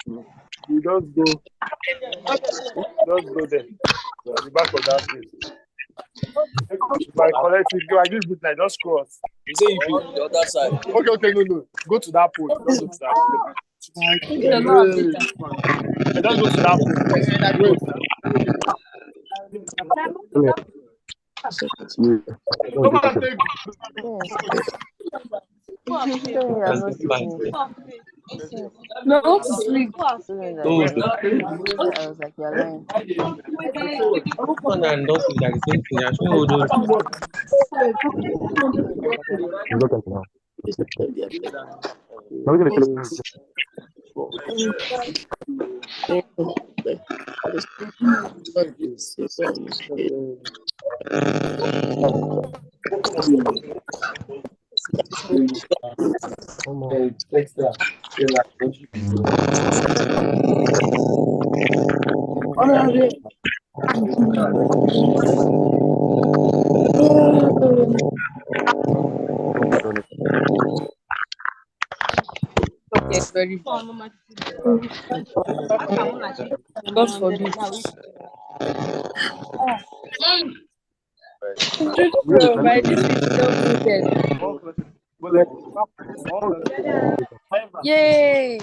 You just go there. At the back of that place. If I collect it, go. I give it like just cross. You say you should the other side. Okay, no. Go to that pole. Don't go to that pole. I just go to that pole. Wait. Come on, take. No, I want to sleep. I was like, you're lying. One and not like the same thing. I should hold on. Yes, very bad. God forbid. My this is still muted. Yay!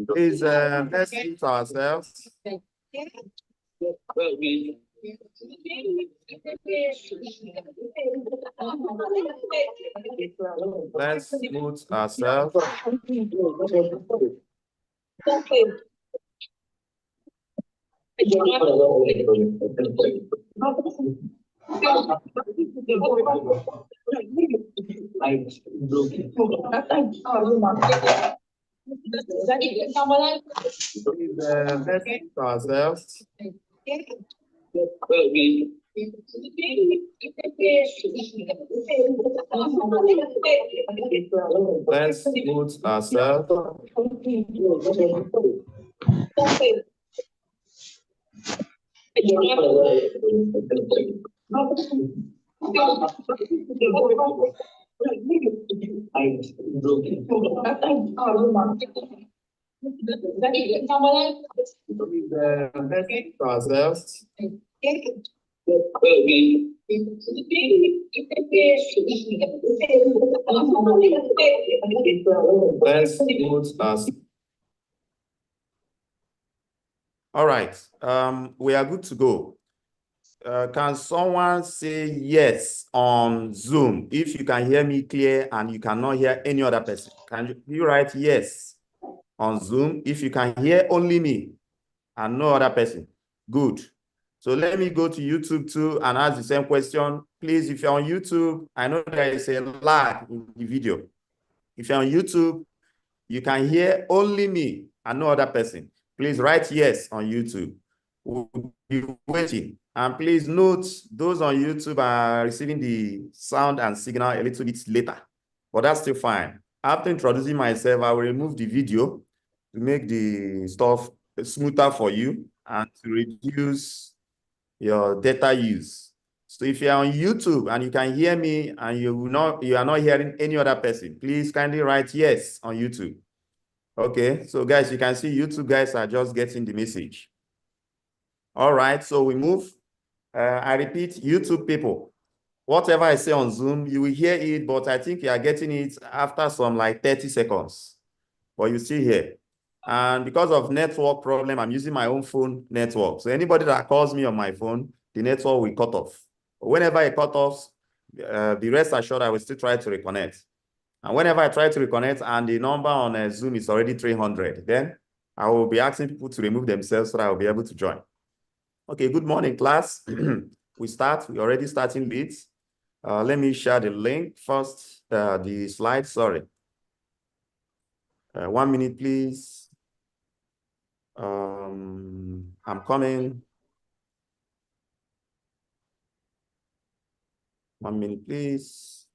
Please, let's mute ourselves. Let's mute ourselves. Please, let's mute ourselves. Let's mute ourselves. Let's mute ourselves. Let's mute us. All right, we are good to go. Can someone say yes on Zoom if you can hear me clear and you cannot hear any other person? Can you write yes on Zoom if you can hear only me and no other person? Good. So let me go to YouTube too and ask the same question. Please, if you're on YouTube, I know there is a lag in the video. If you're on YouTube, you can hear only me and no other person. Please write yes on YouTube. We'll be waiting. And please note, those on YouTube are receiving the sound and signal a little bit later, but that's still fine. After introducing myself, I will remove the video to make the stuff smoother for you and to reduce your data use. So if you're on YouTube and you can hear me and you are not hearing any other person, please kindly write yes on YouTube. Okay, so guys, you can see YouTube guys are just getting the message. All right, so we move. I repeat, YouTube people, whatever I say on Zoom, you will hear it, but I think you are getting it after some like 30 seconds, but you still hear. And because of network problem, I'm using my own phone network. So anybody that calls me on my phone, the network will cut off. Whenever it cut off, be rest assured I will still try to reconnect. And whenever I try to reconnect and the number on Zoom is already 300, then I will be asking people to remove themselves so that I will be able to join. Okay, good morning, class. We're already starting late. Let me share the link first, the slide, sorry. 1 minute, please. I'm coming. 1 minute, please.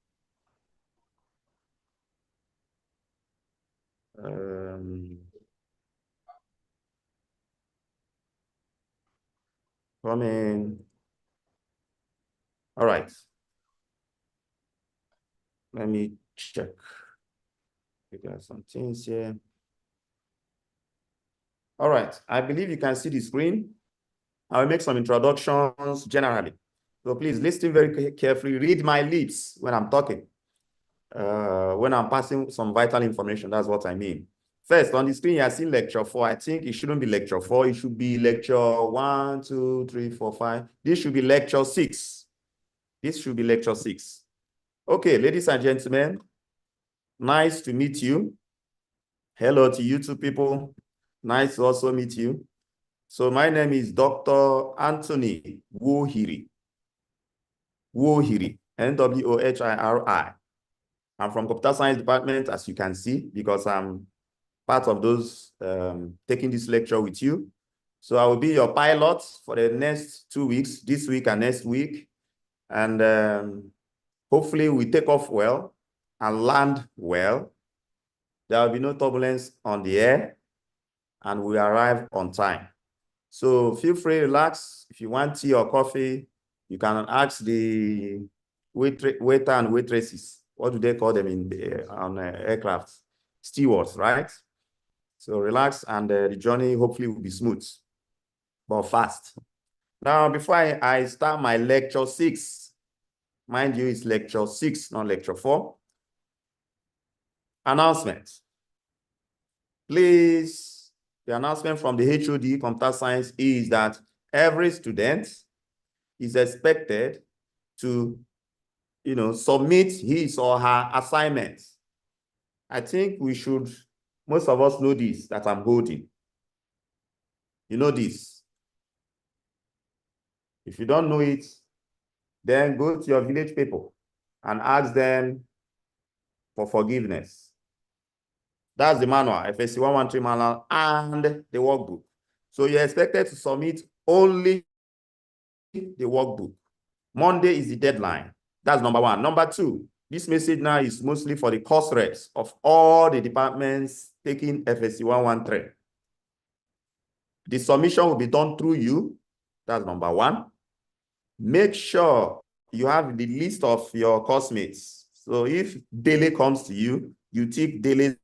Coming. All right. Let me check. There are some things here. All right. I believe you can see the screen. I'll make some introductions generally. So please listen very carefully. Read my lips when I'm talking. When I'm passing some vital information, that's what I mean. First, on the screen, you see lecture 4. I think it shouldn't be lecture 4. It should be lecture 1, 2, 3, 4, 5. This should be lecture 6. This should be lecture 6. Okay, ladies and gentlemen, nice to meet you. Hello to you two people. Nice to also meet you. So my name is Dr. Anthony Wohiri. Wohiri, N-W-O-H-I-R-I. I'm from Computer Science Department, as you can see, because I'm part of those taking this lecture with you. So I will be your pilot for the next 2 weeks, this week and next week. And hopefully we take off well and land well. There will be no turbulence on the air and we arrive on time. So feel free to relax. If you want tea or coffee, you can ask the waiter and waitresses. What do they call them on aircraft? Stewards, right? So relax and the journey hopefully will be smooth, but fast. Now, before I start my lecture 6, mind you, it's lecture 6, not lecture 4. Announcement. Please, the announcement from the HOD Computer Science is that every student is expected to, submit his or her assignments. I think most of us know this that I'm holding. You know this. If you don't know it, then go to your village people and ask them for forgiveness. That's the manual, FSC 113 manual and the workbook. So you're expected to submit only the workbook. Monday is the deadline. That's number 1. Number 2, this message now is mostly for the course reps of all the departments taking FSC 113. The submission will be done through you. That's number 1. Make sure you have the list of your course mates. So if Dele comes to you, you take Dele's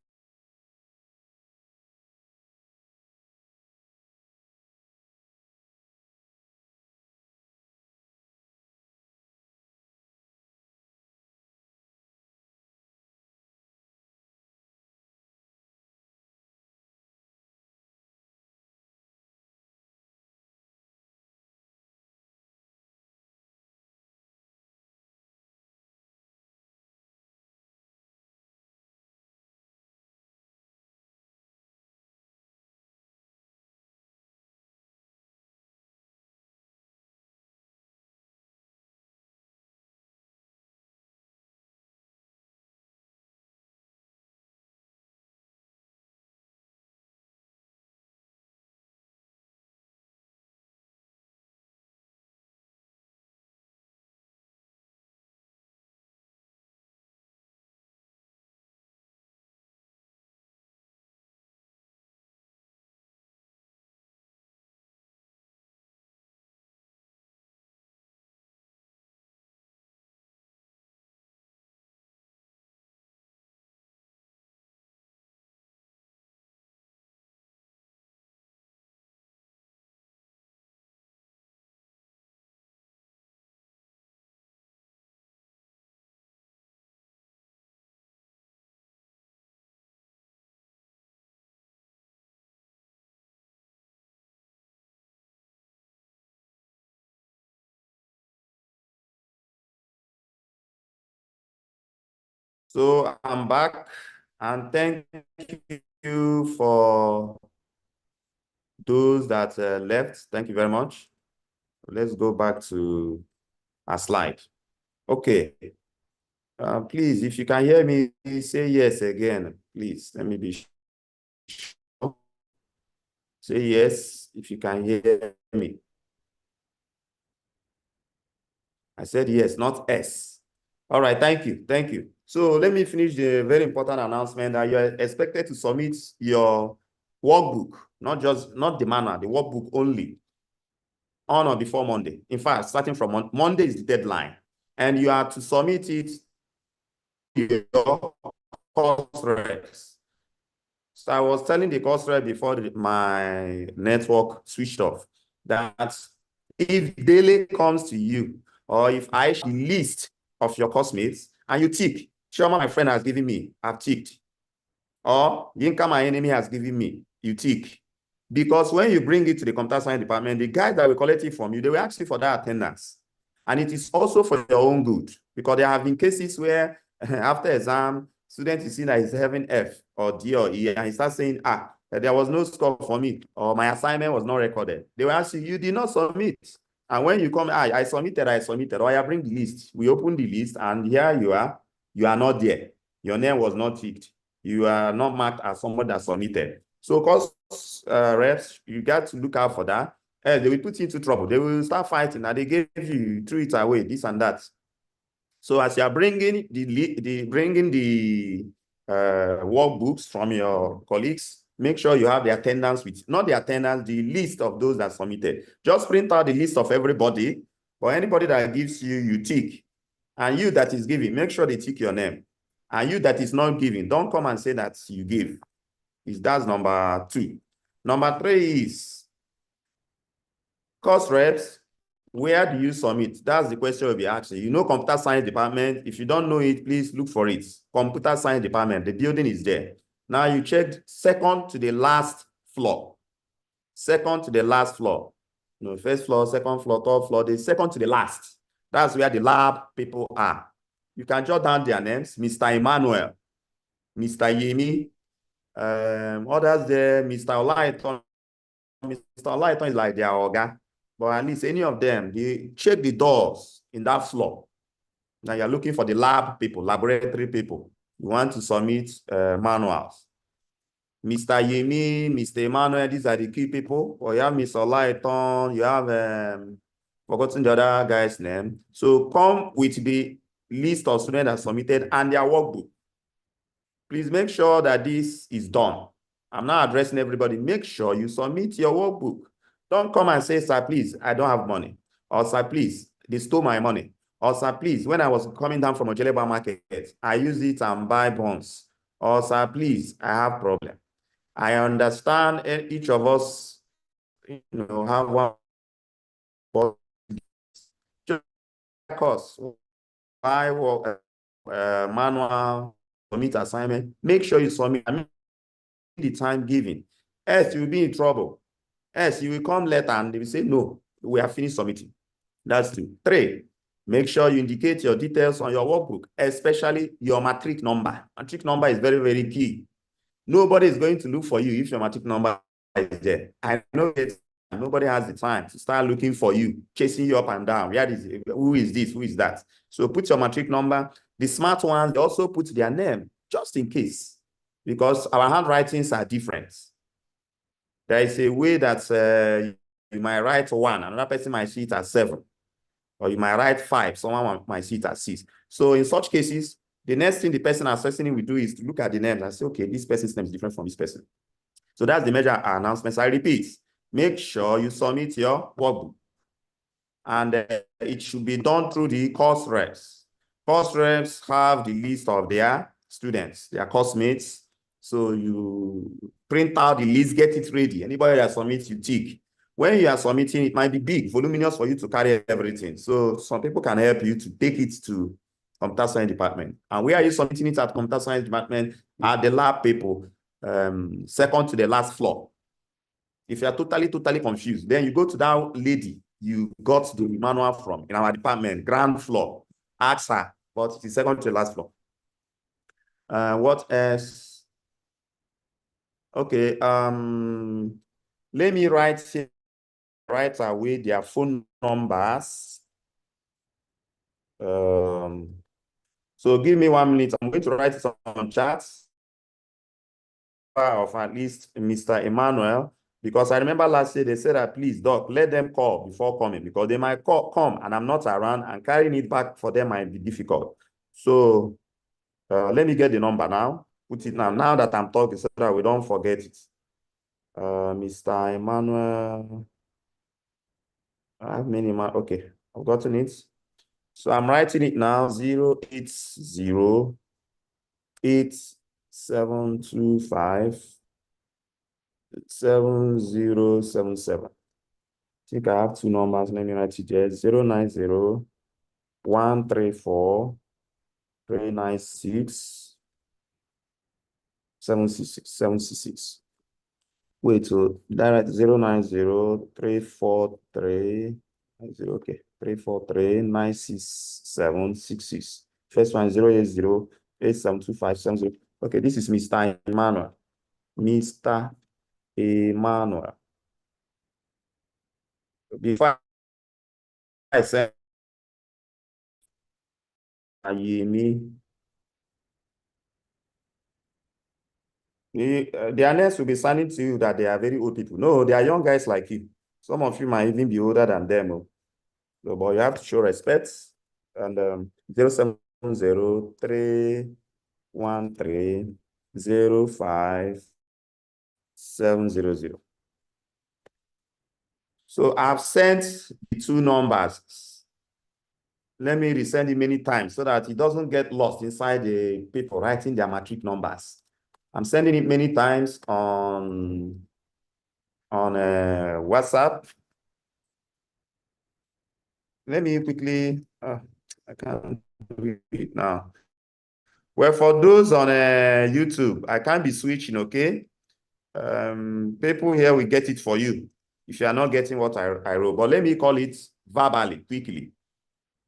So I'm back, and thank you for those that left. Thank you very much. Let's go back to our slide. Okay. Please, if you can hear me, say yes again. Please, let me be sure. Say yes if you can hear me. I said yes, not S. All right, thank you, thank you. So let me finish the very important announcement that you are expected to submit your workbook, not the manual, the workbook only, on or before Monday. In fact, starting from Monday is the deadline, and you are to submit it to your course reps. So I was telling the course rep before my network switched off that if daily comes to you, or if I share the list of your classmates and you tick, Shoma, my friend, has given me, I've ticked. Or Yinka, my enemy, has given me, you tick. Because when you bring it to the computer science department, the guys that will collect it from you, they will ask you for that attendance. And it is also for your own good, because there have been cases where after exam, student is seen that he's having F or D or E, and he starts saying, there was no score for me, or my assignment was not recorded. They will ask you, you did not submit. And when you come, I submitted, or I bring the list. We open the list, and here you are not there. Your name was not ticked. You are not marked as someone that submitted. So, course reps, you got to look out for that. They will put you into trouble. They will start fighting, and they gave you, threw it away, this and that. So as you are bringing the workbooks from your colleagues, make sure you have the attendance with, not the attendance, the list of those that submitted. Just print out the list of everybody, or anybody that gives you, you tick. And you that is giving, make sure they tick your name. And you that is not giving, don't come and say that you give. That's number 2. Number 3 is course reps. Where do you submit? That's the question we'll be asking. You know, computer science department. If you don't know it, please look for it. Computer science department, the building is there. Now you check second to the last floor. Second to the last floor. No, first floor, second floor, third floor, the second to the last. That's where the lab people are. You can jot down their names. Mr. Emmanuel, Mr. Yemi, others there, Mr. Olaiton. Mr. Olaiton is like their organ. But at least any of them, they check the doors in that floor. Now you're looking for the lab people, laboratory people. You want to submit manuals. Mr. Yemi, Mr. Emmanuel, these are the key people. Or you have Mr. Olaiton, you have forgotten the other guy's name. So come with the list of students that submitted and their workbook. Please make sure that this is done. I'm not addressing everybody. Make sure you submit your workbook. Don't come and say, sir, please, I don't have money. Or, sir, please, they stole my money. Or, sir, please, when I was coming down from Ojeleba market, I used it and buy bonds. Or, sir, please, I have problem. I understand each of us, have one course. Buy manual, submit assignment. Make sure you submit. The time given. Else you will be in trouble. Else you will come later and they will say, no, we have finished submitting. That's 2. 3, make sure you indicate your details on your workbook, especially your matric number. Matric number is very, very key. Nobody is going to look for you if your matric number is there. I know that nobody has the time to start looking for you, chasing you up and down. Who is this? Who is that? So put your matric number. The smart ones, they also put their name, just in case, because our handwritings are different. There is a way that you might write 1, another person might see it as 7. Or you might write 5, someone might see it as 6. So in such cases, the next thing the person assessing will do is to look at the names and say, okay, this person's name is different from this person. So that's the major announcements. I repeat, make sure you submit your workbook. And it should be done through the course reps. Course reps have the list of their students, their course mates. So you print out the list, get it ready. Anybody that submits, you tick. When you are submitting, it might be big, voluminous for you to carry everything. So some people can help you to take it to computer science department. And where are you submitting it at computer science department? At the lab people, second to the last floor. If you are totally confused, then you go to that lady you got the manual from in our department, ground floor. Ask her, but it's second to the last floor. What else? Okay, let me write away their phone numbers. So give me 1 minute. I'm going to write it on chat of at least Mr. Emmanuel, because I remember last year they said that please, Doc, let them call before coming, because they might come and I'm not around, and carrying it back for them might be difficult. So let me get the number now. Put it now that I'm talking, so that we don't forget it. Mr. Emmanuel. I have many. Okay, I've gotten it. So I'm writing it now. 080 8725 7077. I think I have two numbers. Let me write it there. 090 134 396 766. Wait, so direct 090 343. Okay, 343 96766. First one 080 872570. Okay, this is Mr. Emmanuel. Mr. Emmanuel. Before I send Ayemi, their nurse will be signing to you that they are very old people. No, they are young guys like you. Some of you might even be older than them. So, but you have to show respect. And 07031305700. So I've sent the two numbers. Let me resend it many times so that it doesn't get lost inside the people writing their matric numbers. I'm sending it many times on WhatsApp. Let me quickly, I can't do it now. Well, for those on YouTube, I can't be switching, okay? People here will get it for you if you are not getting what I wrote. But let me call it verbally, quickly.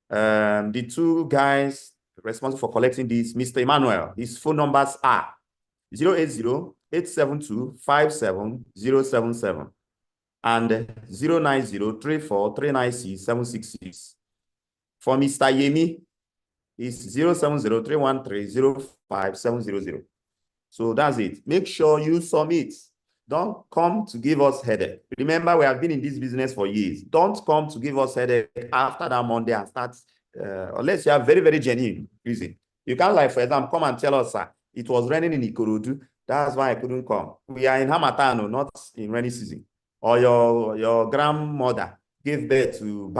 The two guys responsible for collecting this, Mr. Emmanuel, his phone numbers are 080-872-57077 and 090-34-396-766. For Mr. Yemi, it's 070-313-05700. So that's it. Make sure you submit. Don't come to give us headache. Remember, we have been in this business for years. Don't come to give us headache after that Monday and start, unless you have very, very genuine reason. You can't, like, for example, come and tell us, sir, it was raining in Ikorodu. That's why I couldn't come. We are in Hamatano, not in rainy season. Or your grandmother gave birth to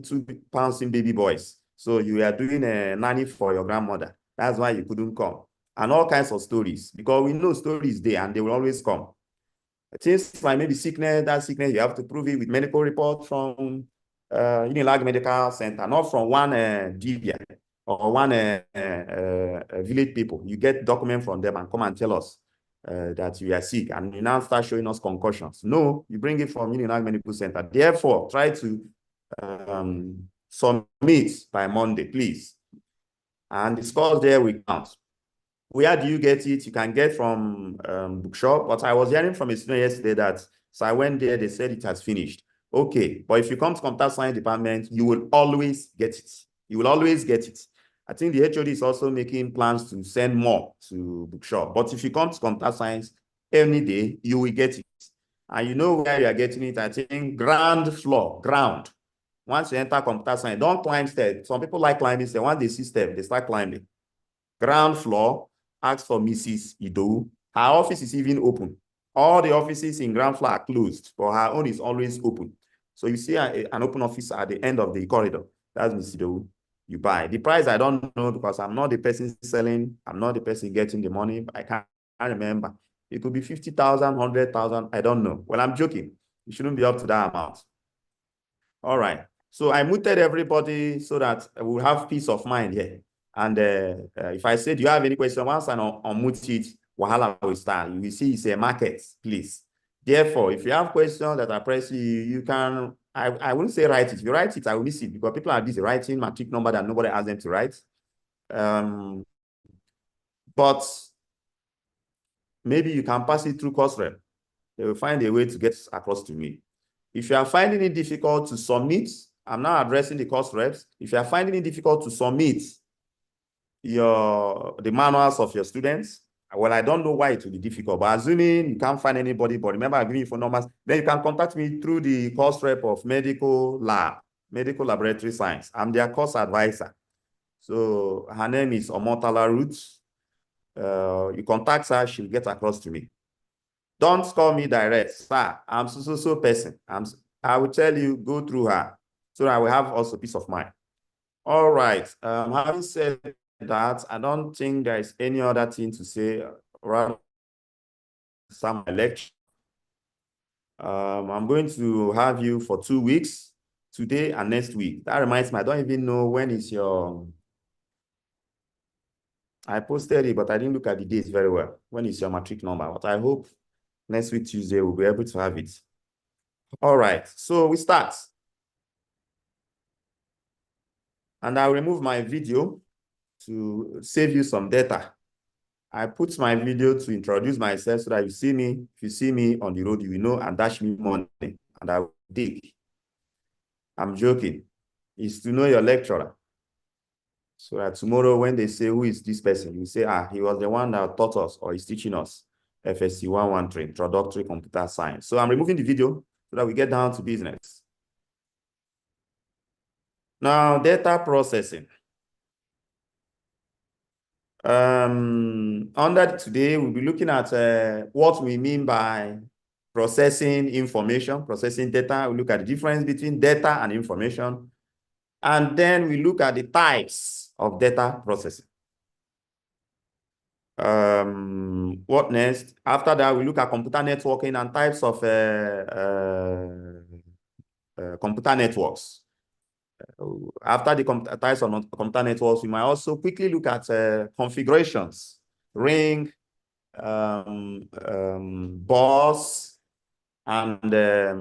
two bouncing baby boys. So you are doing a nanny for your grandmother. That's why you couldn't come. And all kinds of stories, because we know stories there and they will always come. Things like maybe sickness, that sickness, you have to prove it with medical report from Unilag Medical Center, not from one DBA or one village people. You get document from them and come and tell us that you are sick, and you now start showing us concussions. No, you bring it from Unilag Medical Center. Therefore, try to submit by Monday, please. And the scores there will count. Where do you get it? You can get from bookshop, but I was hearing from a student yesterday that, so I went there, they said it has finished. Okay, but if you come to computer science department, you will always get it. You will always get it. I think the HOD is also making plans to send more to bookshop, but if you come to computer science any day, you will get it. And you know where you are getting it, I think ground floor. Once you enter computer science, don't climb stairs. Some people like climbing stairs. Once they see steps, they start climbing. Ground floor, ask for Mrs. Ido. Her office is even open. All the offices in ground floor are closed, but her own is always open. So you see an open office at the end of the corridor. That's Mrs. Ido. You buy. The price I don't know, because I'm not the person selling. I'm not the person getting the money. I can't remember. It could be 50,000, 100,000. I don't know. Well, I'm joking. It shouldn't be up to that amount. All right. So I muted everybody so that we'll have peace of mind here. And if I say, do you have any question? Once I unmute it, Wahala will start. You will see it's a market, please. Therefore, if you have questions that are pressing, you can, I wouldn't say write it. If you write it, I will miss it, because people are busy writing matric number that nobody asked them to write. But maybe you can pass it through course rep. They will find a way to get across to me. If you are finding it difficult to submit, I'm now addressing the course reps. If you are finding it difficult to submit the manuals of your students, well, I don't know why it will be difficult, but assuming you can't find anybody, but remember I'm giving you phone numbers, then you can contact me through the course rep of medical laboratory science. I'm their course advisor. So her name is Omotala Roots. You contact her, she'll get across to me. Don't call me direct, sir. I'm so person. I will tell you, go through her, so I will have also peace of mind. All right. Having said that, I don't think there is any other thing to say. Rather, some lecture. I'm going to have you for 2 weeks, today and next week. That reminds me, I don't even know when is your. I posted it, but I didn't look at the dates very well. When is your matric number? But I hope next week, Tuesday, we'll be able to have it. All right, so we start. And I'll remove my video to save you some data. I put my video to introduce myself so that you see me. If you see me on the road, you will know and dash me money, and I will dig. I'm joking. It's to know your lecturer. So that tomorrow when they say, who is this person? You say, he was the one that taught us or is teaching us FSC 113, Introductory Computer Science. So I'm removing the video so that we get down to business. Now, data processing. Under today, we'll be looking at what we mean by processing information, processing data. We look at the difference between data and information. And then we look at the types of data processing. What next? After that, we look at computer networking and types of computer networks. After the types of computer networks, we might also quickly look at configurations, ring, bus, and there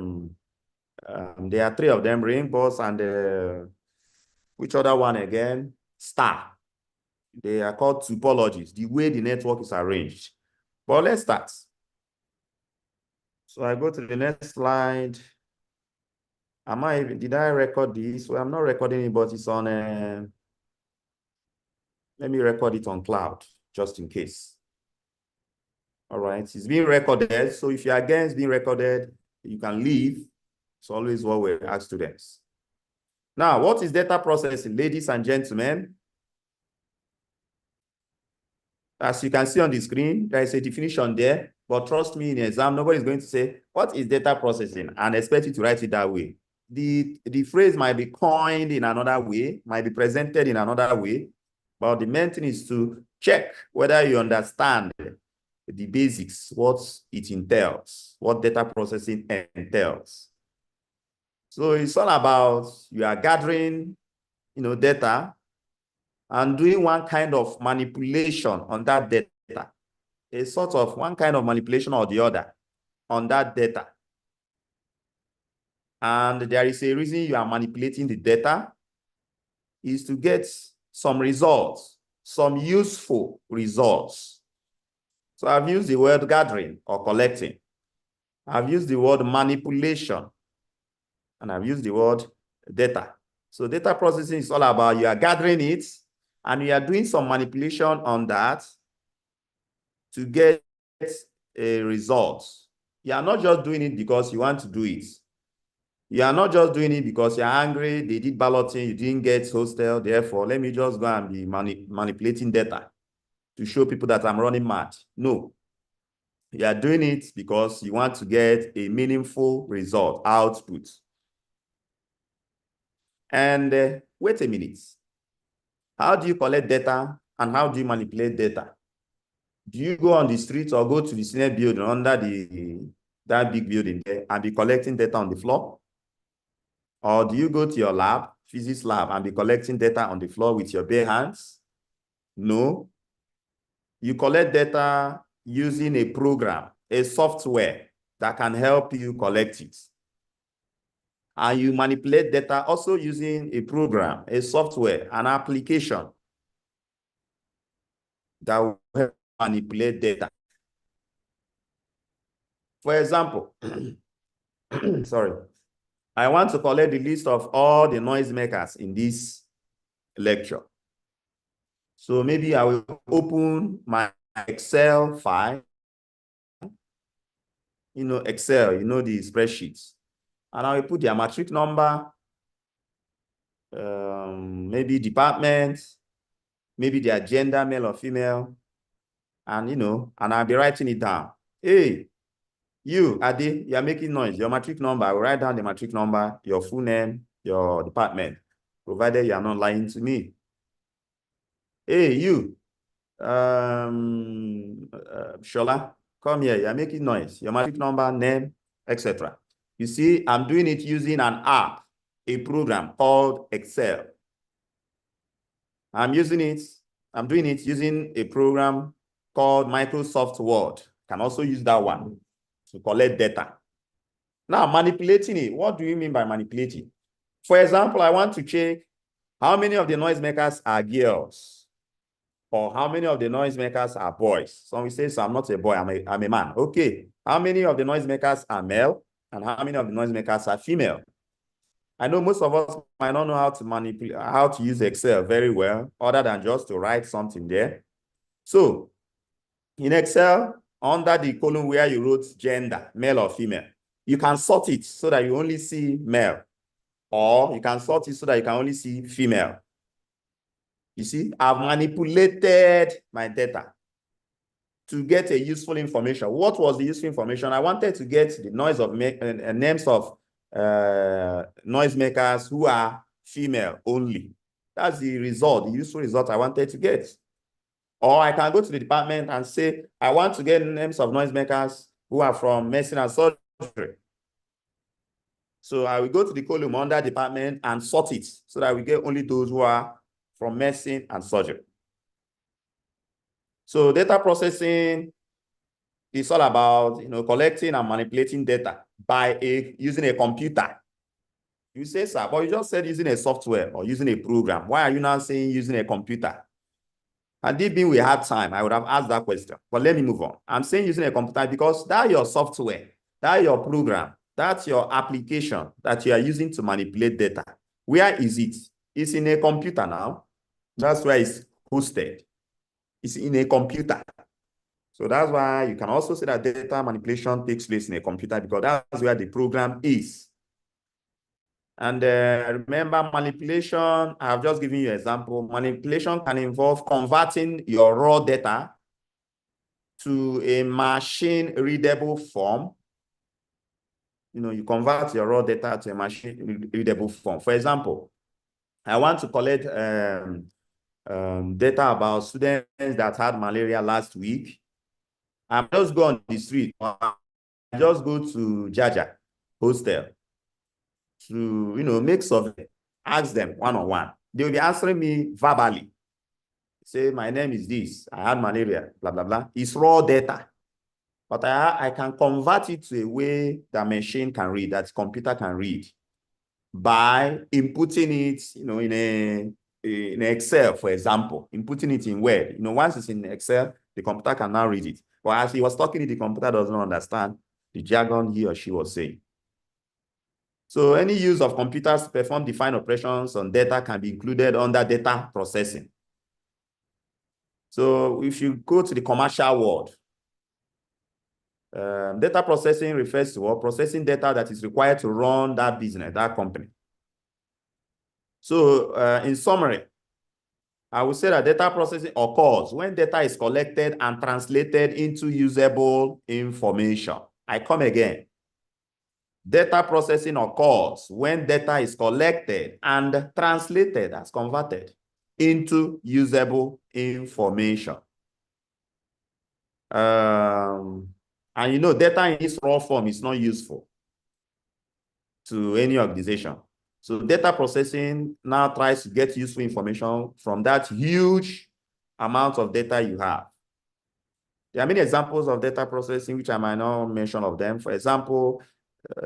are 3 of them, ring, bus, and which other one again? Star. They are called topologies, the way the network is arranged. But let's start. So I go to the next slide. Did I record this? Well, I'm not recording it, but it's on let me record it on cloud, just in case. All right, it's being recorded. So if you're against being recorded, you can leave. It's always what we ask students. Now, what is data processing, ladies and gentlemen? As you can see on the screen, there is a definition there, but trust me, in the exam, nobody is going to say, what is data processing? And expect you to write it that way. The phrase might be coined in another way, might be presented in another way, but the main thing is to check whether you understand the basics, what it entails, what data processing entails. So it's all about you are gathering, data and doing one kind of manipulation on that data, a sort of one kind of manipulation or the other on that data. And there is a reason you are manipulating the data, is to get some results, some useful results. So I've used the word gathering or collecting. I've used the word manipulation, and I've used the word data. So data processing is all about you are gathering it, and you are doing some manipulation on that to get a result. You are not just doing it because you want to do it. You are not just doing it because you're angry, they did balloting, you didn't get hostel, therefore, let me just go and be manipulating data to show people that I'm running mad. No. You are doing it because you want to get a meaningful result, output. And wait a minute. How do you collect data and how do you manipulate data? Do you go on the street or go to the senior building under that big building there and be collecting data on the floor? Or do you go to your lab, physics lab, and be collecting data on the floor with your bare hands? No. You collect data using a program, a software that can help you collect it. And you manipulate data also using a program, a software, an application that will help manipulate data. For example, sorry, I want to collect the list of all the noisemakers in this lecture. So maybe I will open my Excel file, Excel, the spreadsheets, and I will put their matric number, maybe department, maybe their gender, male or female, and, and I'll be writing it down. Hey, you, Ade, you're making noise. Your matric number, I will write down the matric number, your full name, your department, provided you are not lying to me. Hey, you, Shola, come here. You're making noise. Your matric number, name, etc. You see, I'm doing it using an app, a program called Excel. I'm doing it using a program called Microsoft Word. Can also use that one to collect data. Now, manipulating it. What do you mean by manipulating? For example, I want to check how many of the noisemakers are girls, or how many of the noisemakers are boys. Some will say, so I'm not a boy, I'm a man. Okay. How many of the noisemakers are male, and how many of the noisemakers are female? I know most of us might not know how to manipulate, how to use Excel very well, other than just to write something there. So in Excel, under the column where you wrote gender, male or female, you can sort it so that you only see male, or you can sort it so that you can only see female. You see, I've manipulated my data to get a useful information. What was the useful information? I wanted to get the names of noisemakers who are female only. That's the result, the useful result I wanted to get. Or I can go to the department and say, I want to get names of noisemakers who are from medicine and surgery. So I will go to the column under department and sort it so that we get only those who are from medicine and surgery. So data processing is all about collecting and manipulating data by using a computer. You say, sir, but you just said using a software or using a program. Why are you now saying using a computer? Had it been we had time, I would have asked that question. But let me move on. I'm saying using a computer because that's your software, that's your program, that's your application that you are using to manipulate data. Where is it? It's in a computer now. That's where it's hosted. It's in a computer. So that's why you can also say that data manipulation takes place in a computer, because that's where the program is. And remember, manipulation, I've just given you an example. Manipulation can involve converting your raw data to a machine readable form. You convert your raw data to a machine readable form. For example, I want to collect data about students that had malaria last week. I just go on the street, or I just go to Jaja hostel to, make survey, ask them one-on-one. They will be answering me verbally. Say, my name is this, I had malaria, blah, blah, blah. It's raw data. But I can convert it to a way that machine can read, that computer can read, by inputting it, in Excel, for example, inputting it in Word. Once it's in Excel, the computer can now read it. But as he was talking, the computer does not understand the jargon he or she was saying. So any use of computers to perform defined operations on data can be included under data processing. So if you go to the commercial world, data processing refers to processing data that is required to run that business, that company. So in summary, I would say that data processing occurs when data is collected and translated into usable information. I come again. Data processing occurs when data is collected and translated, as converted, into usable information. And data in its raw form is not useful to any organization. So data processing now tries to get useful information from that huge amount of data you have. There are many examples of data processing, which I might not mention of them. For example,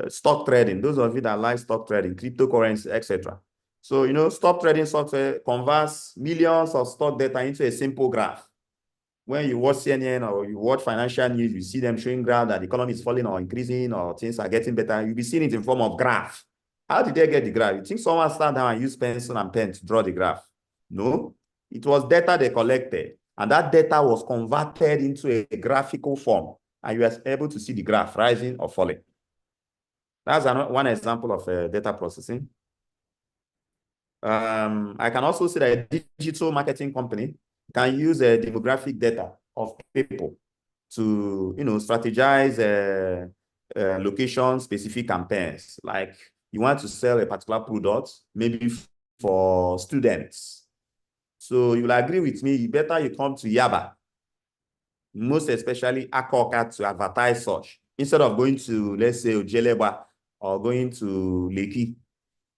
stock trading. Those of you that like stock trading, cryptocurrency, etc. So, stock trading software converts millions of stock data into a simple graph. when you watch CNN or you watch financial news, you see them showing graph that the economy is falling or increasing or things are getting better. You'll be seeing it in form of graph. How did they get the graph? You think someone sat down and used pencil and pen to draw the graph? No, it was data they collected, and that data was converted into a graphical form, and you were able to see the graph rising or falling. That's one example of data processing. I can also say that a digital marketing company can use demographic data of people to, strategize location-specific campaigns. Like you want to sell a particular product, maybe for students. So you'll agree with me, you come to Yaba, most especially Akoka, to advertise such, instead of going to, let's say, Ojeleba or going to Lekki,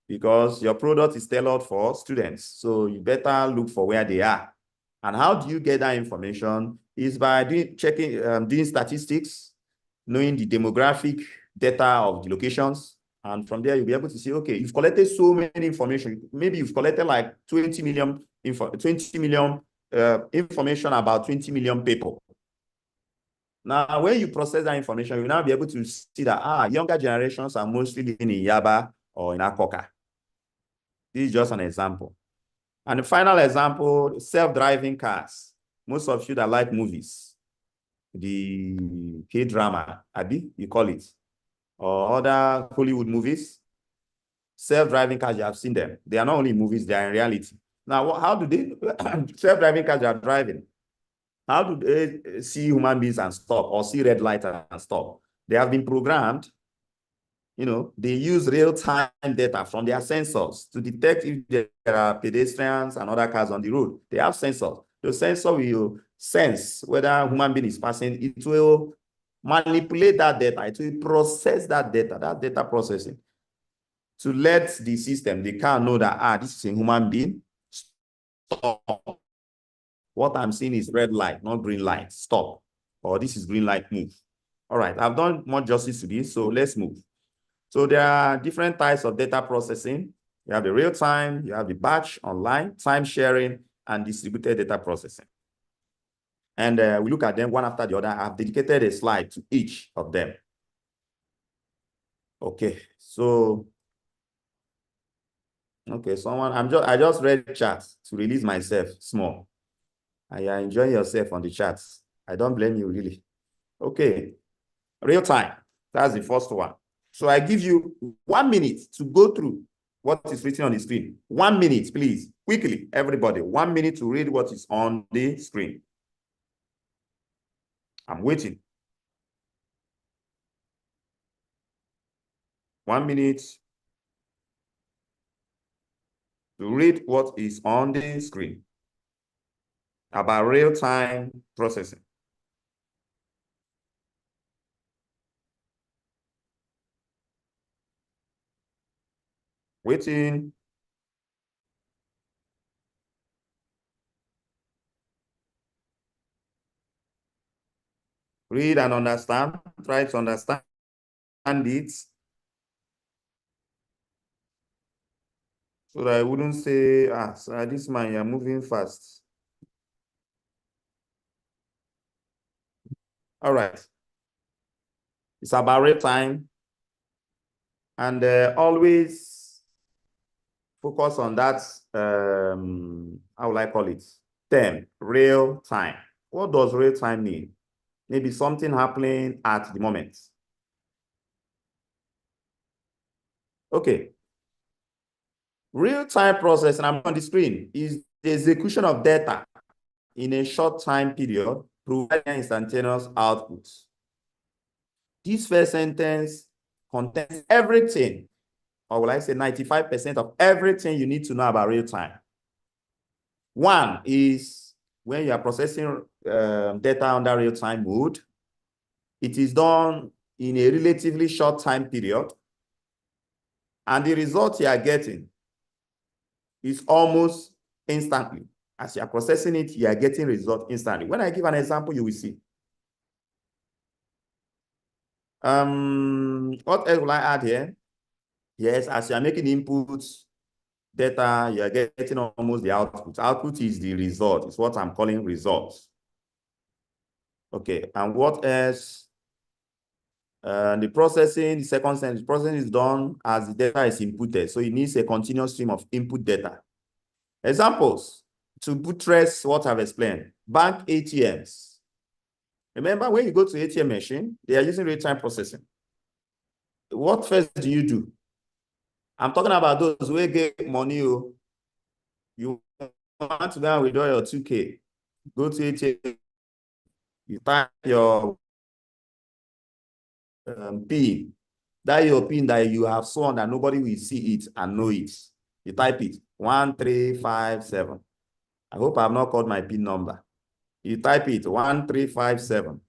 because your product is tailored for students. So you better look for where they are. And how do you get that information? Is by doing statistics, knowing the demographic data of the locations. And from there, you'll be able to see, okay, you've collected so many information. Maybe you've collected like 20 million information about 20 million people. Now, when you process that information, you'll now be able to see that, younger generations are mostly living in Yaba or in Akoka. This is just an example. And the final example, self-driving cars. Most of you that like movies, the K-drama, Abi, you call it, or other Hollywood movies, self-driving cars, you have seen them. They are not only movies, they are in reality. Now, how do they, self-driving cars are driving, how do they see human beings and stop, or see red light and stop? They have been programmed. They use real-time data from their sensors to detect if there are pedestrians and other cars on the road. They have sensors. The sensor will sense whether a human being is passing. It will manipulate that data. It will process that data processing, to let the system, the car, know that, this is a human being. Stop. What I'm seeing is red light, not green light. Stop. Or this is green light, move. All right, I've done more justice to this, so let's move. So there are different types of data processing. You have the real time, you have the batch, online, time sharing, and distributed data processing. And we look at them one after the other. I've dedicated a slide to each of them. Okay, so, I just read charts to release myself small. And you're enjoying yourself on the charts. I don't blame you, really. Okay, real time, that's the first one. So I give you 1 minute to go through what is written on the screen. 1 minute, please. Quickly, everybody. 1 minute to read what is on the screen. I'm waiting. 1 minute to read what is on the screen about real-time processing. Waiting. Read and understand. Try to understand it, so that I wouldn't say, sir, this man, you're moving fast. All right. It's about real time. And always focus on that, how will I call it? Term, real time. What does real time mean? Maybe something happening at the moment. Okay. Real-time processing, I'm on the screen, is the execution of data in a short time period, providing instantaneous outputs. This first sentence contains everything, or will I say 95% of everything you need to know about real-time. One is when you are processing data under real-time mode, it is done in a relatively short time period, and the result you are getting is almost instantly. As you are processing it, you are getting result instantly. When I give an example, you will see. What else will I add here? Yes, as you are making inputs, data, you are getting almost the output. Output is the result. It's what I'm calling results. Okay, and what else? The processing, the second sentence, processing is done as the data is inputted. So it needs a continuous stream of input data. Examples to buttress what I've explained. Bank ATMs. Remember, when you go to ATM machine, they are using real-time processing. What first do you do? I'm talking about those who get money. You want to go and withdraw your 2K. Go to ATM. You type your PIN. That your PIN that you have sworn that nobody will see it and know it. You type it 1357. I hope I have not called my PIN number. You type it 1357.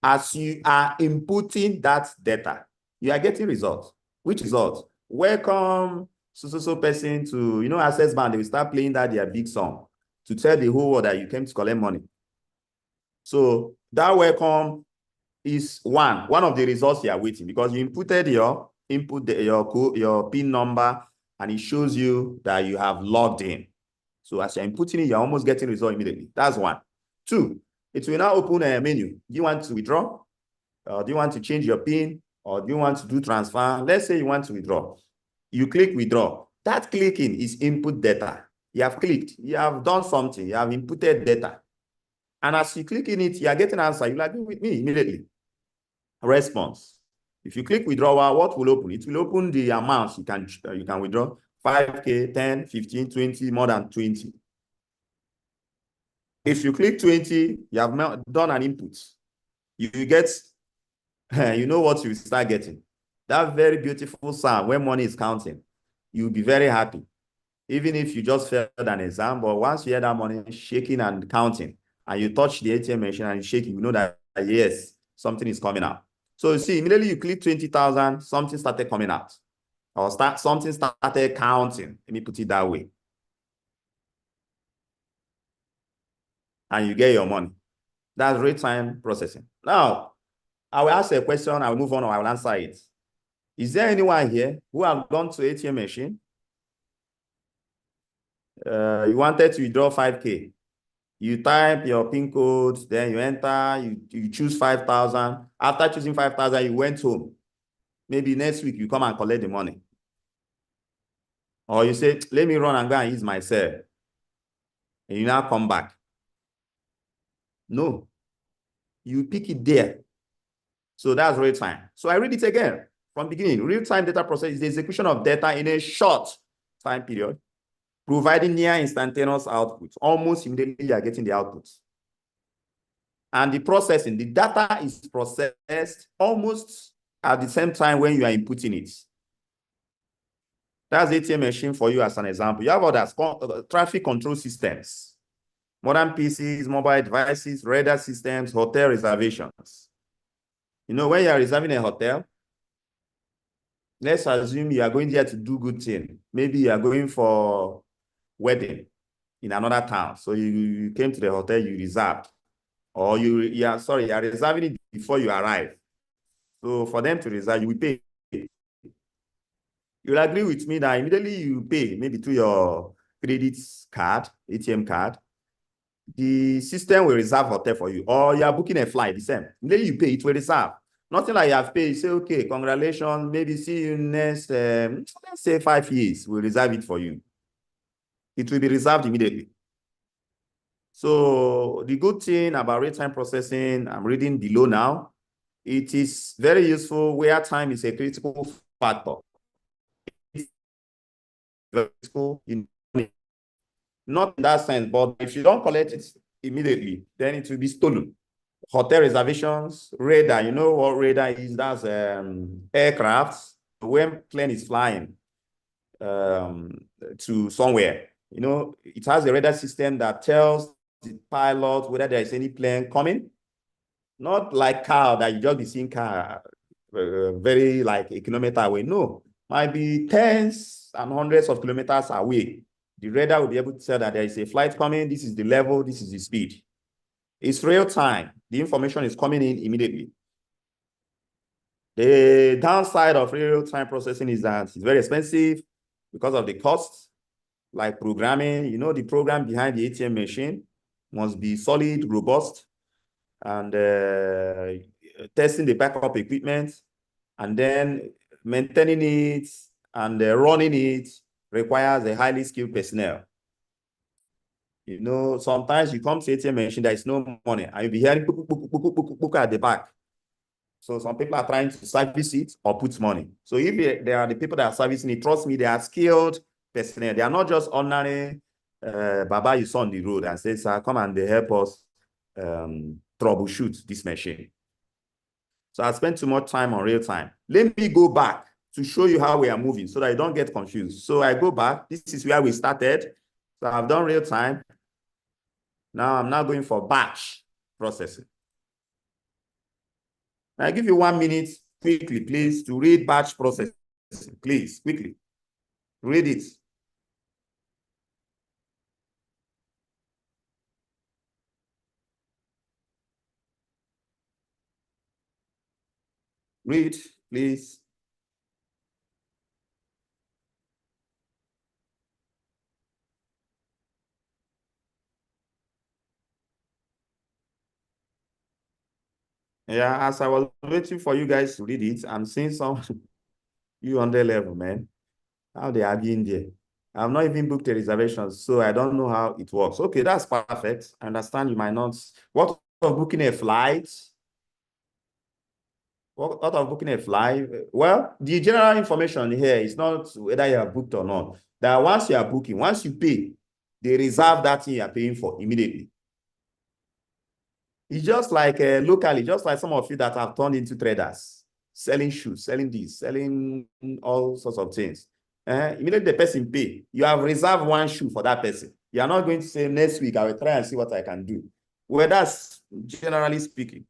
As you are inputting that data, you are getting results. Which results? Welcome so person to Access Bank. They will start playing that their big song to tell the whole world that you came to collect money. So that welcome is one of the results you are waiting, because you inputted your your PIN number and it shows you that you have logged in. So as you're inputting it, you're almost getting result immediately. That's one. Two, it will now open a menu. Do you want to withdraw? Do you want to change your PIN? Or do you want to do transfer? Let's say you want to withdraw. You click withdraw. That clicking is input data. You have clicked. You have done something. You have inputted data. And as you click in it, you are getting an answer. You'll agree with me immediately. Response. If you click withdrawal, what will open? It will open the amounts you can withdraw. 5K, 10, 15, 20, more than 20. If you click 20, you have done an input. You get, you know what you start getting. That very beautiful sound when money is counting. You'll be very happy. Even if you just failed an exam, but once you hear that money shaking and counting, and you touch the ATM machine and shaking, you know that, yes, something is coming out. So you see, immediately you click 20,000, something started coming out. Or something started counting. Let me put it that way. And you get your money. That's real-time processing. Now, I will ask a question, I will move on, or I will answer it. Is there anyone here who have gone to ATM machine? You wanted to withdraw 5K. You type your PIN code, then you enter, you choose 5,000. After choosing 5,000, you went home. Maybe next week you come and collect the money. Or you say, let me run and go and use my cell. And you now come back. No. You pick it there. So that's real time. So I read it again from beginning. Real-time data process is the execution of data in a short time period, providing near instantaneous output. Almost immediately you are getting the output. And the processing, the data is processed almost at the same time when you are inputting it. That's ATM machine for you as an example. You have others, traffic control systems, modern PCs, mobile devices, radar systems, hotel reservations. You know, when you are reserving a hotel, let's assume you are going there to do good thing. Maybe you are going for wedding in another town. So you came to the hotel, you reserved. Or you are reserving it before you arrive. So for them to reserve, you will pay. You'll agree with me that immediately you pay, maybe to your credit card, ATM card, the system will reserve hotel for you. Or you are booking a flight, the same. Immediately you pay, it will reserve. Nothing like you have paid, you say, okay, congratulations, maybe see you next, let's say 5 years, we'll reserve it for you. It will be reserved immediately. So the good thing about real-time processing, I'm reading below now, it is very useful where time is a critical factor. Not in that sense, but if you don't collect it immediately, then it will be stolen. Hotel reservations, radar, you know what radar is? That's aircrafts. When plane is flying to somewhere, you know, it has a radar system that tells the pilot whether there is any plane coming. Not like car that you just be seeing car very like a kilometer away. No, might be tens and hundreds of kilometers away. The radar will be able to tell that there is a flight coming. This is the level. This is the speed. It's real time. The information is coming in immediately. The downside of real-time processing is that it's very expensive because of the cost, like programming. You know, the program behind the ATM machine must be solid, robust. and testing the backup equipment, and then maintaining it and running it requires a highly skilled personnel. You know, sometimes you come to ATM machine, there is no money, and you'll be hearing book, book, book, book, book, book at the back. So some people are trying to service it or put money. So if they are the people that are servicing it, trust me, they are skilled personnel. They are not just ordinary Baba you saw on the road and say, sir, come and they help us troubleshoot this machine. So I spent too much time on real time. Let me go back to show you how we are moving so that you don't get confused. So I go back. This is where we started. So I've done real time. Now I'm now going for batch processing. I give you 1 minute quickly, please, to read batch processing. Please, quickly. Read it. Read, please. Yeah, as I was waiting for you guys to read it, I'm seeing some you on their level, man. How they are in there. I've not even booked a reservation, so I don't know how it works. Okay, that's perfect. I understand you might not. What of booking a flight? What of booking a flight? Well, the general information here is not whether you are booked or not. That once you are booking, once you pay, they reserve that thing you are paying for immediately. It's just like locally, just like some of you that have turned into traders, selling shoes, selling this, selling all sorts of things. Immediately the person pay, you have reserved one shoe for that person. You are not going to say next week, I will try and see what I can do. Well, that's generally speaking.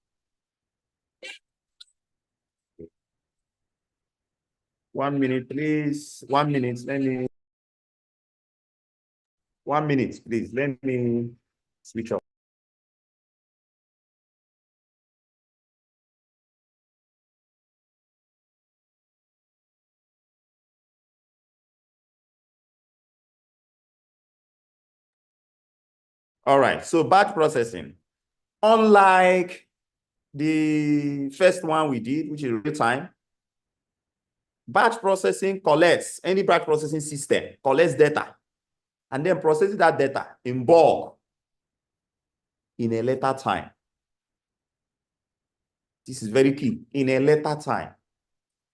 1 minute, please. 1 minute, let me. 1 minute, please. Let me switch off. All right, so batch processing. Unlike the first one we did, which is real time, batch processing collects, any batch processing system collects data and then processes that data in bulk in a later time. This is very key, in a later time,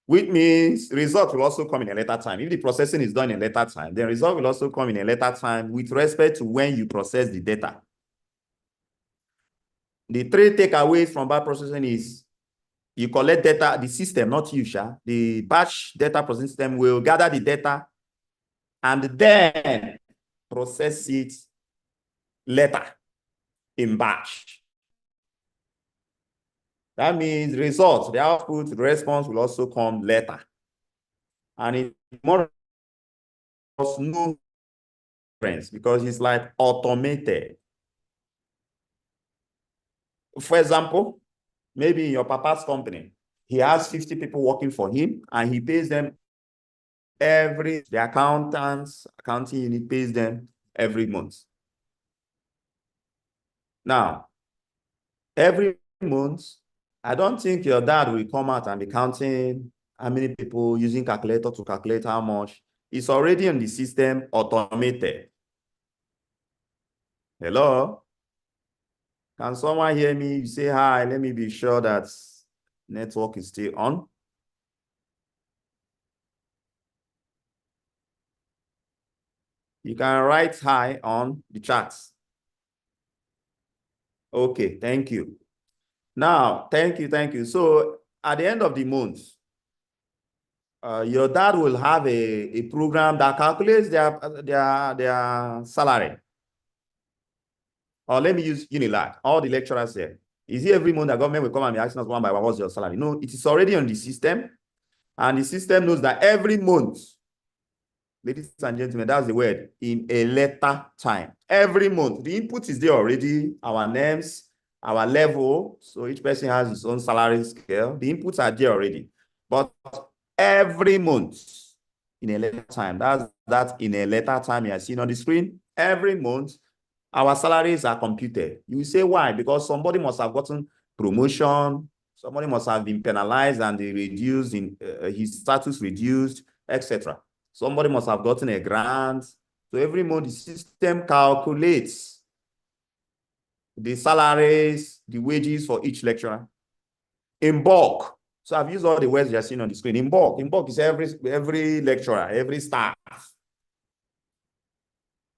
which means result will also come in a later time. If the processing is done in a later time, then result will also come in a later time with respect to when you process the data. The three takeaways from batch processing is you collect data, the system, not you, Sha. The batch data processing system will gather the data and then process it later in batch. That means results, the output, the response will also come later. And it's more no difference because it's like automated. For example, maybe in your papa's company, he has 50 people working for him and he pays them the accounting unit pays them every month. Now, every month, I don't think your dad will come out and be counting how many people using calculator to calculate how much. It's already in the system automated. Hello? Can someone hear me? You say hi. Let me be sure that network is still on. You can write hi on the chat. Okay, thank you. Now, thank you. So at the end of the month, your dad will have a program that calculates their salary. Or let me use Unilag, all the lecturers there. Is it every month the government will come and be asking us one by one, what's your salary? No, it is already on the system. And the system knows that every month, ladies and gentlemen, that's the word, in a later time. Every month, the input is there already, our names, our level. So each person has his own salary scale. The inputs are there already. But every month, in a later time, that's in a later time you are seeing on the screen. Every month, our salaries are computed. You say why? Because somebody must have gotten promotion, somebody must have been penalized and they reduced in his status reduced, etc. Somebody must have gotten a grant. So every month the system calculates the salaries, the wages for each lecturer in bulk. So I've used all the words you're seeing on the screen. In bulk. In bulk is every lecturer, every staff.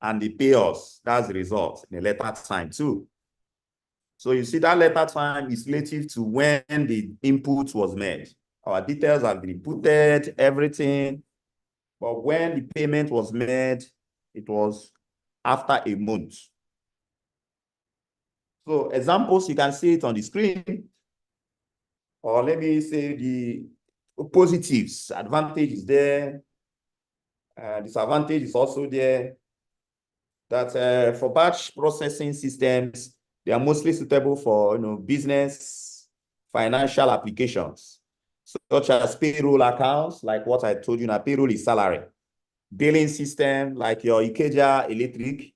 And they pay us. That's the result in a letter time too. So you see that letter time is relative to when the input was made. Our details have been inputted, everything. But when the payment was made, it was after a month. So examples, you can see it on the screen. Or let me say the positives, advantage is there. Disadvantage is also there. That for batch processing systems, they are mostly suitable for business, financial applications, such as payroll accounts, like what I told you now, payroll is salary. Billing system, like your Ikeja Electric,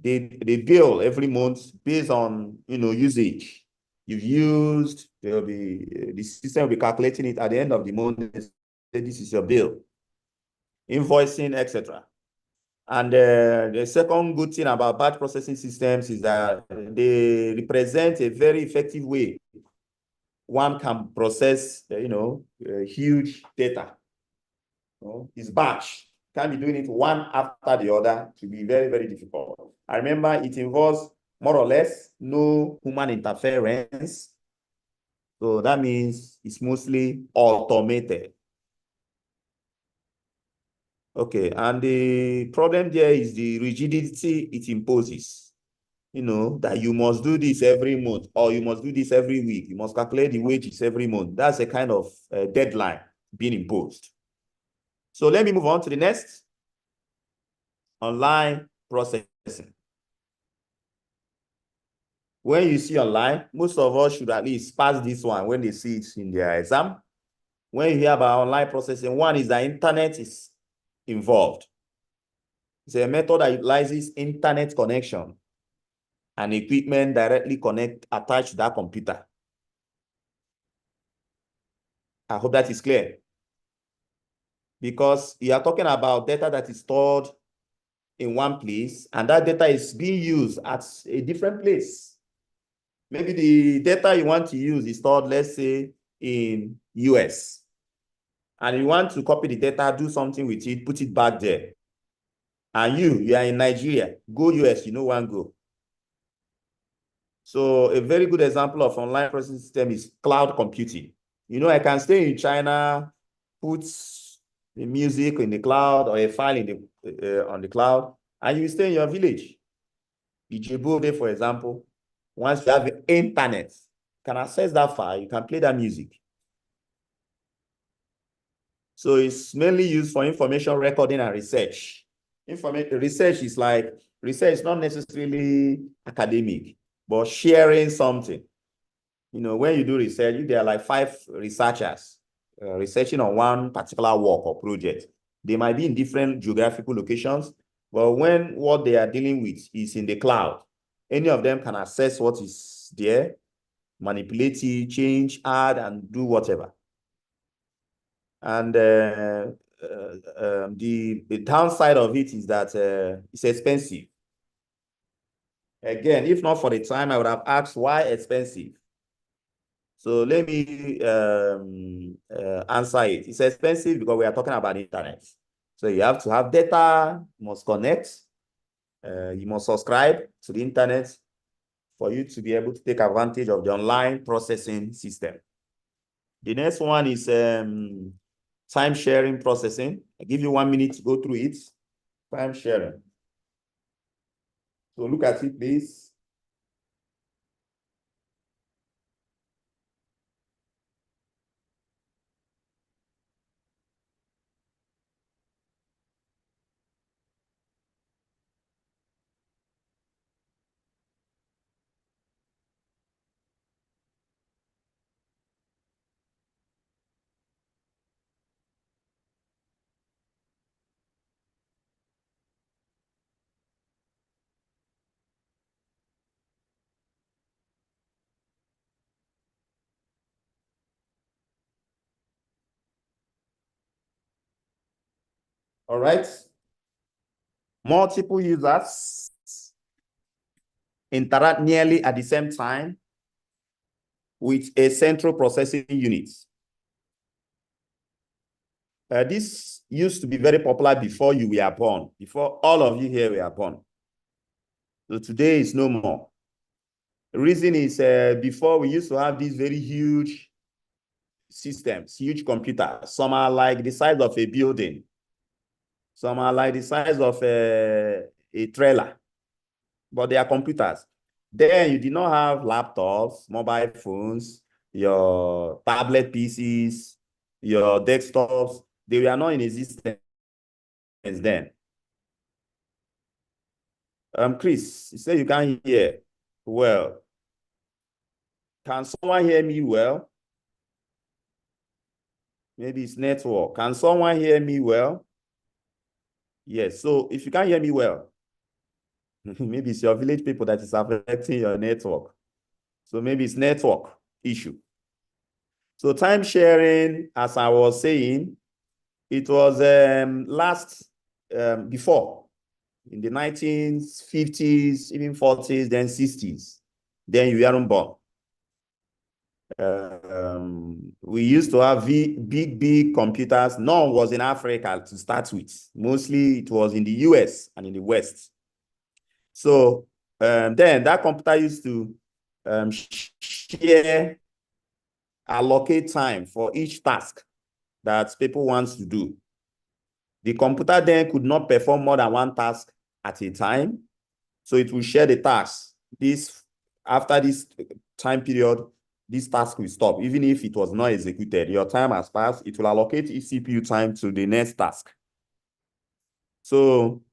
they bill every month based on usage you've used. The system will be calculating it at the end of the month. This is your bill, invoicing, etc. And the second good thing about batch processing systems is that they represent a very effective way one can process, huge data. It's batch. Can't be doing it one after the other. To be very, very difficult. I remember it involves more or less no human interference. So that means it's mostly automated. Okay, and the problem there is the rigidity it imposes. That you must do this every month or you must do this every week. You must calculate the wages every month. That's a kind of deadline being imposed. So let me move on to the next. Online processing. When you see online, most of us should at least pass this one when they see it in their exam. When you hear about online processing, one is the internet is involved. It's a method that utilizes internet connection and equipment directly attached to that computer. I hope that is clear. Because you are talking about data that is stored in one place, and that data is being used at a different place. Maybe the data you want to use is stored, let's say, in US. And you want to copy the data, do something with it, put it back there. And you are in Nigeria, go US, one go. So a very good example of online processing system is cloud computing. I can stay in China, put the music in the cloud or a file in on the cloud, and you stay in your village. Ijebu, for example, once you have the internet, you can access that file, you can play that music. So it's mainly used for information recording and research. Research is not necessarily academic, but sharing something. When you do research, if there are like 5 researchers researching on one particular work or project, they might be in different geographical locations, but when what they are dealing with is in the cloud, any of them can access what is there, manipulate it, change, add, and do whatever. And the downside of it is that it's expensive. Again, if not for the time, I would have asked why expensive. So let me answer it. It's expensive because we are talking about internet. So you have to have data, you must connect, you must subscribe to the internet for you to be able to take advantage of the online processing system. The next one is time sharing processing. I give you 1 minute to go through it. Time sharing. So look at it, please. All right. Multiple users interact nearly at the same time with a central processing unit. This used to be very popular before you were born, before all of you here were born. So today is no more. The reason is before we used to have these very huge systems, huge computers. Some are like the size of a building. Some are like the size of a trailer, but they are computers. Then you did not have laptops, mobile phones, your tablet PCs, your desktops. They were not in existence then. Chris, you say you can't hear well. Can someone hear me well? Maybe it's network. Can someone hear me well? Yes. So if you can't hear me well, maybe it's your village people that is affecting your network. So maybe it's network issue. So time sharing, as I was saying, it was before in the 1950s, even 40s, then 60s. Then you weren't born. We used to have big computers. None was in Africa to start with. Mostly it was in the US and in the West. So then that computer used to share, allocate time for each task that people want to do. The computer then could not perform more than one task at a time. So it will share the tasks. After this time period, this task will stop. Even if it was not executed, your time has passed, it will allocate each CPU time to the next task. So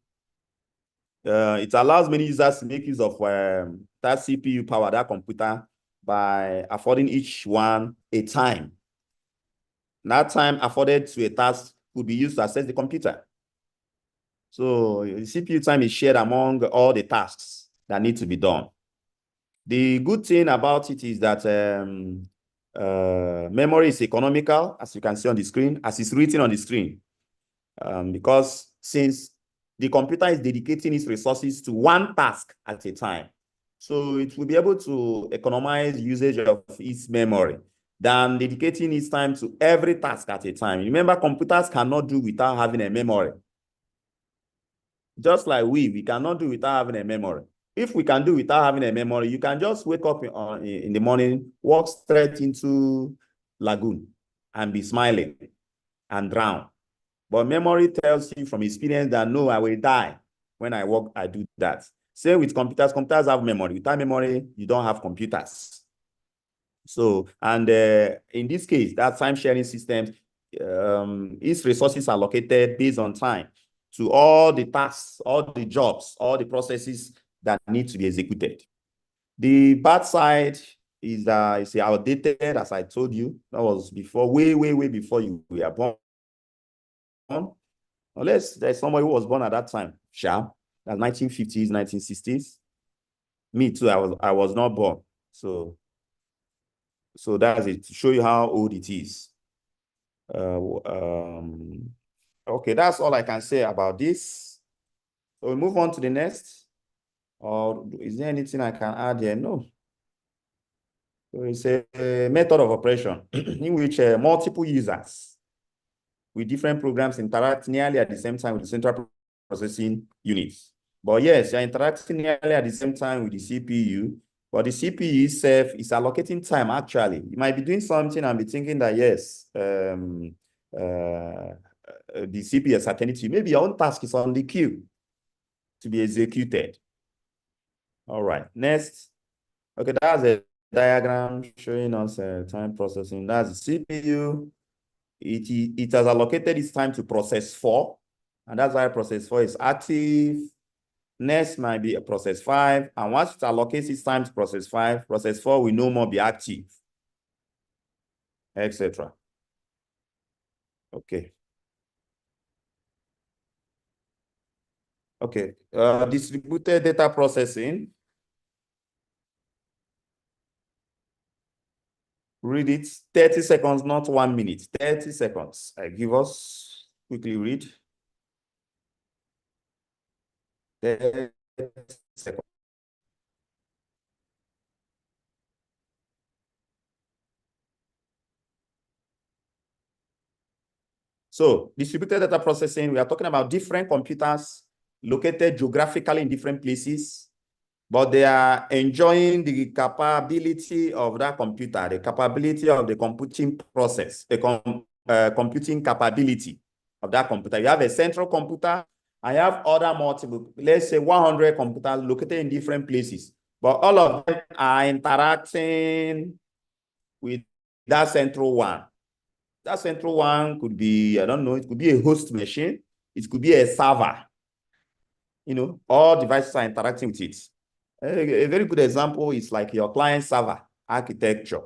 it allows many users to make use of that CPU power, that computer, by affording each one a time. That time afforded to a task could be used to access the computer. So the CPU time is shared among all the tasks that need to be done. The good thing about it is that memory is economical, as you can see on the screen, as it's written on the screen. Because since the computer is dedicating its resources to one task at a time, so it will be able to economize usage of its memory than dedicating its time to every task at a time. Remember, computers cannot do without having a memory. Just like we cannot do without having a memory. If we can do without having a memory, you can just wake up in the morning, walk straight into lagoon and be smiling and drown. But memory tells you from experience that no, I will die when I walk, I do that. Same with computers. Computers have memory. Without memory, you don't have computers. So, and in this case, that time sharing system, its resources are allocated based on time to all the tasks, all the jobs, all the processes that need to be executed. The bad side is that it's outdated, as I told you. That was before, way before you were born. Unless there's somebody who was born at that time, sure, that's 1950s, 1960s. Me too, I was not born. So that's it, to show you how old it is. Okay, that's all I can say about this. So we move on to the next. Or is there anything I can add here? No. So it's a method of operation in which multiple users with different programs interact nearly at the same time with the central processing units. But yes, you're interacting nearly at the same time with the CPU, but the CPU itself is allocating time actually. You might be doing something and be thinking that yes, the CPU is attending to you. Maybe your own task is on the queue to be executed. All right, next. Okay, that's a diagram showing us time processing. That's the CPU. It has allocated its time to process 4, and that's why process 4 is active. Next might be a process 5, and once it allocates its time to process 5, process 4 will no more be active, etc. Okay. Okay, distributed data processing. Read it, 30 seconds, not 1 minute, 30 seconds. I give us, quickly read. 30 seconds. So distributed data processing, we are talking about different computers located geographically in different places, but they are enjoying the capability of that computer, the capability of the computing process, the computing capability of that computer. You have a central computer, and you have other multiple, let's say 100 computers located in different places, but all of them are interacting with that central one. That central one could be, I don't know, it could be a host machine, it could be a server. You know, all devices are interacting with it. A very good example is like your client server architecture.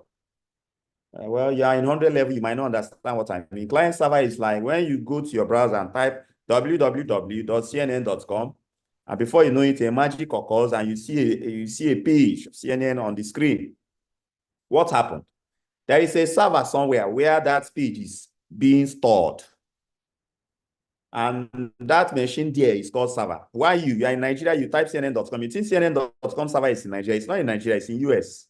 Well, you are in 100 level, you might not understand what I mean. Client server is like when you go to your browser and type www.cnn.com, and before you know it, a magic occurs and you see a page of CNN on the screen. What happened? There is a server somewhere where that page is being stored. And that machine there is called server. Why you are in Nigeria, you type CNN.com. You think CNN.com server is in Nigeria. It's not in Nigeria, it's in US.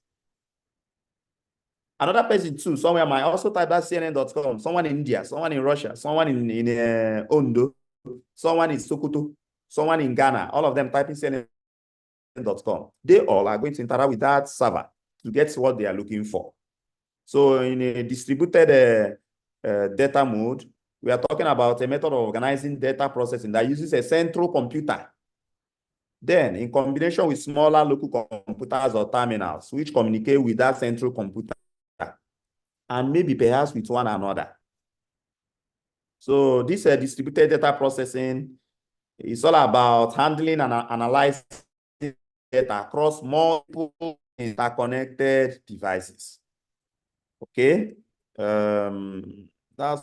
Another person too, somewhere might also type that CNN.com. Someone in India, someone in Russia, someone in Ondo, someone in Sokoto, someone in Ghana. All of them typing CNN.com. They all are going to interact with that server to get what they are looking for. So in a distributed data mode, we are talking about a method of organizing data processing that uses a central computer. Then, in combination with smaller local computers or terminals, which communicate with that central computer, and maybe perhaps with one another. So this distributed data processing is all about handling and analyzing data across multiple interconnected devices. Okay, that's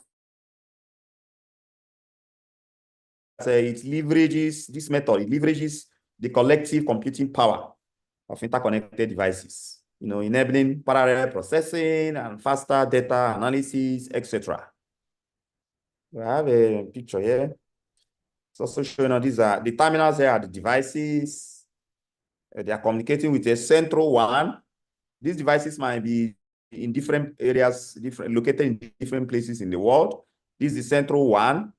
it leverages this method. It leverages the collective computing power of interconnected devices, you know, enabling parallel processing and faster data analysis, etc. We have a picture here. It's also showing these are the terminals here are the devices. They are communicating with a central one. These devices might be in different areas, located in different places in the world. This is the central one.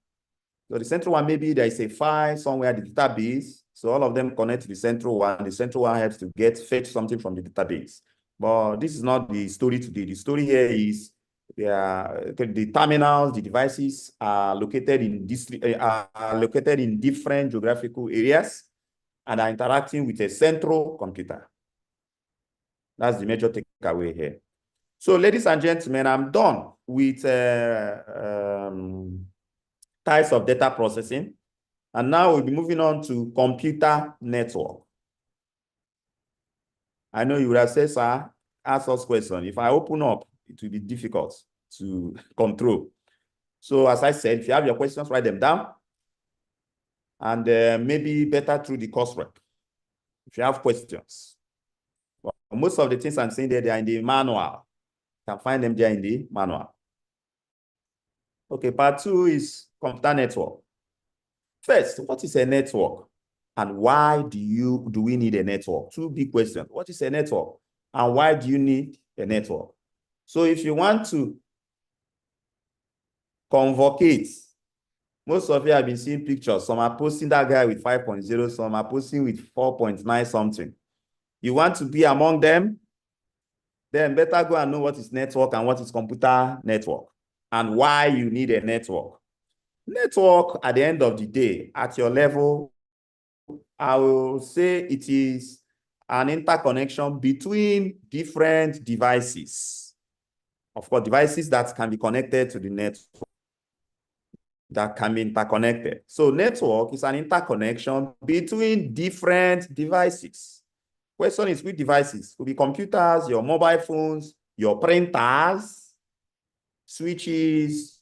So the central one, maybe there is a file somewhere in the database. So all of them connect to the central one. The central one helps to fetch something from the database. But this is not the story today. The story here is the terminals, the devices are located in different geographical areas and are interacting with a central computer. That's the major takeaway here. So, ladies and gentlemen, I'm done with types of data processing. And now we'll be moving on to computer network. I know you would have said, sir, ask us questions. If I open up, it will be difficult to control. So as I said, if you have your questions, write them down. And maybe better through the coursework, if you have questions. Well, most of the things I'm saying there, they are in the manual. You can find them there in the manual. Okay, part 2 is computer network. First, what is a network? And why do we need a network? 2 big questions. What is a network? And why do you need a network? So if you want to convocate, most of you have been seeing pictures. Some are posting that guy with 5.0, some are posting with 4.9 something. You want to be among them? Then better go and know what is network and what is computer network and why you need a network. Network, at the end of the day, at your level, I will say it is an interconnection between different devices. Of course, devices that can be connected to the network, that can be interconnected. So network is an interconnection between different devices. Question is which devices? Could be computers, your mobile phones, your printers, switches,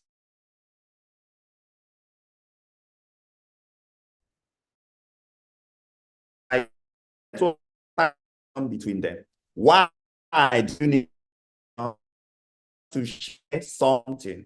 between them. Why do you need to share something?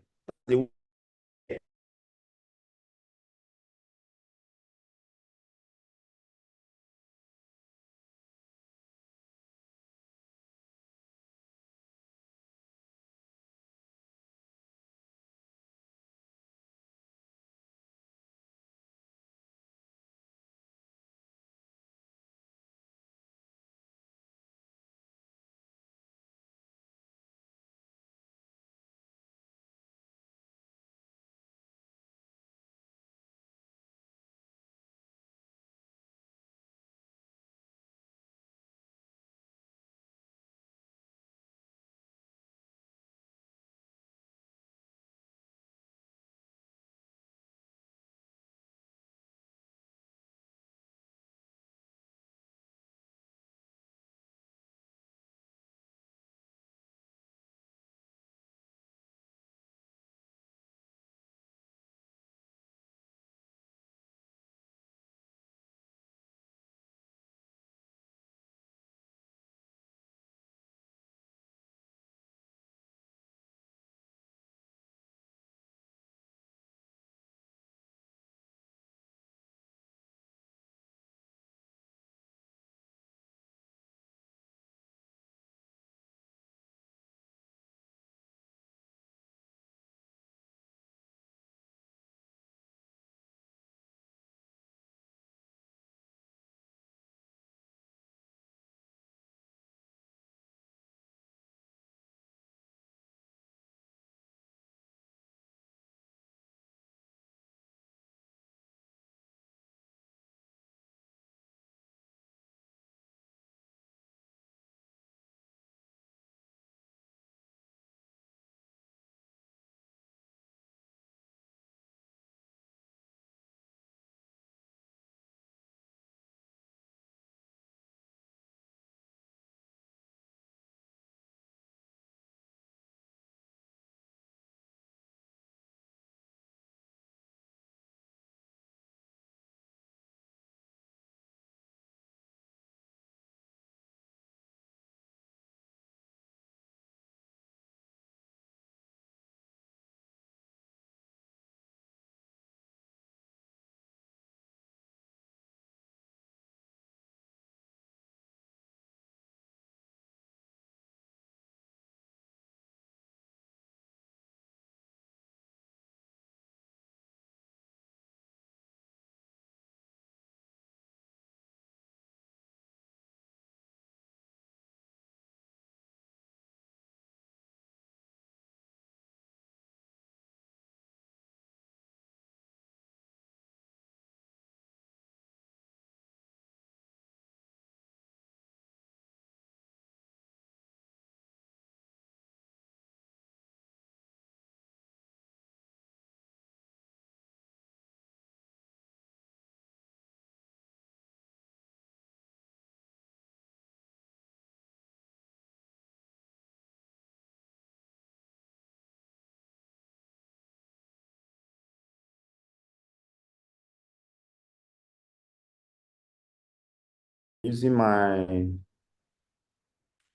using my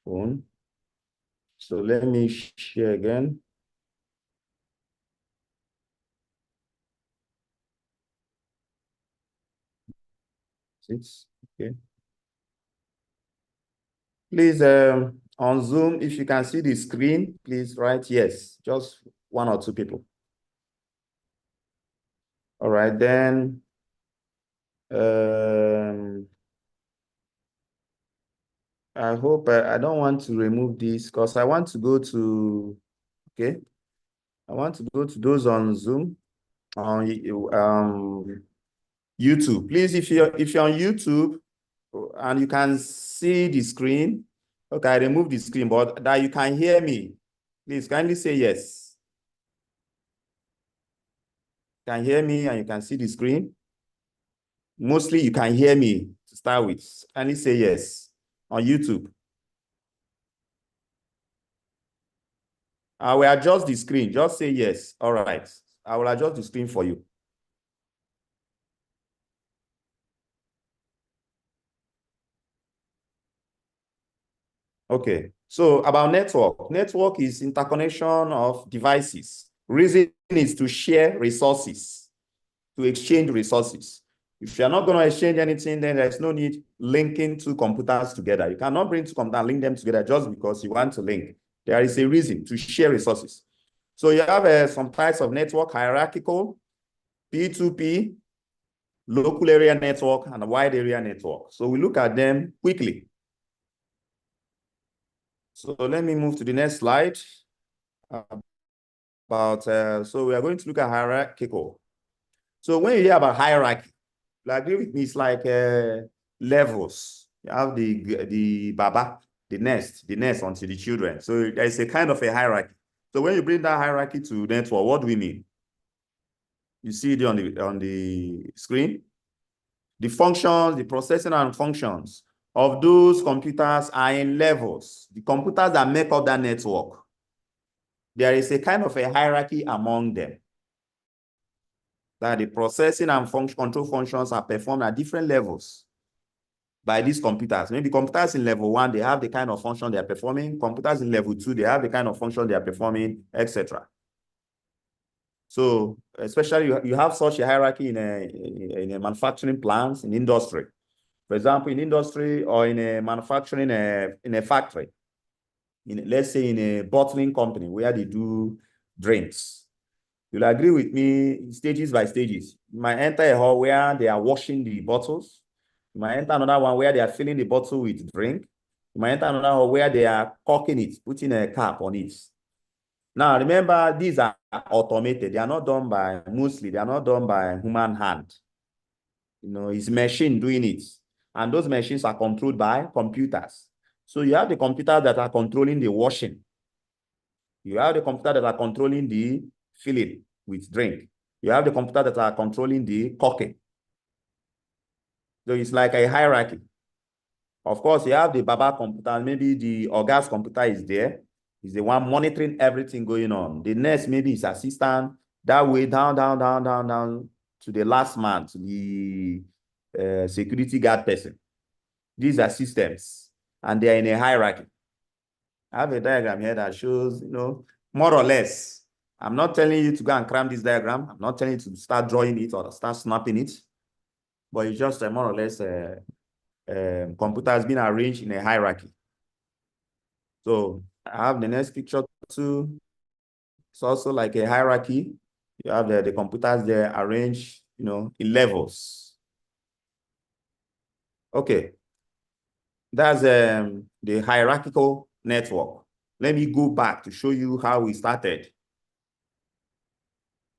phone. So let me share again. Okay. Please, on Zoom, if you can see the screen, please write yes. Just one or two people. All right, then. I hope I don't want to remove this because I want to go to, okay. I want to go to those on Zoom, on YouTube. Please, if you're on YouTube and you can see the screen, okay, I remove the screen, but that you can hear me, please kindly say yes. You can hear me and you can see the screen. Mostly you can hear me to start with. Kindly say yes on YouTube. I will adjust the screen. Just say yes. All right. I will adjust the screen for you. Okay. So about network. Network is interconnection of devices. Reason is to share resources, to exchange resources. If you're not going to exchange anything, then there's no need linking two computers together. You cannot bring two computers and link them together just because you want to link. There is a reason to share resources. So you have some types of network: hierarchical, P2P, local area network, and a wide area network. So we look at them quickly. So let me move to the next slide. So we are going to look at hierarchical. So when you hear about hierarchy, agree with me, it's like levels. You have the baba, the nest until the children. So there is a kind of a hierarchy. So when you bring that hierarchy to network, what do we mean? You see it on the screen. The functions, the processing and functions of those computers are in levels. The computers that make up that network, there is a kind of a hierarchy among them. That the processing and control functions are performed at different levels by these computers. Maybe computers in level 1, they have the kind of function they are performing. Computers in level 2, they have the kind of function they are performing, etc. So especially you have such a hierarchy in a manufacturing plants, in industry. For example, in industry or in a manufacturing, in a factory, let's say in a bottling company where they do drinks. You'll agree with me, stages by stages. You might enter a hall where they are washing the bottles. You might enter another one where they are filling the bottle with drink. You might enter another hall where they are corking it, putting a cap on it. Now, remember, these are automated. They are not done by, mostly, they are not done by human hand. You know, it's machine doing it. And those machines are controlled by computers. So you have the computers that are controlling the washing. You have the computers that are controlling the filling with drink. You have the computers that are controlling the corking. So it's like a hierarchy. Of course, you have the Baba computer, maybe the Oga's computer is there. He's the one monitoring everything going on. The next maybe his assistant, that way down to the last man, to the security guard person. These are systems, and they are in a hierarchy. I have a diagram here that shows, you know, more or less. I'm not telling you to go and cram this diagram. I'm not telling you to start drawing it or start snapping it, but it's just more or less computers being arranged in a hierarchy. So I have the next picture too. It's also like a hierarchy. You have the computers there arranged, you know, in levels. Okay. That's the hierarchical network. Let me go back to show you how we started.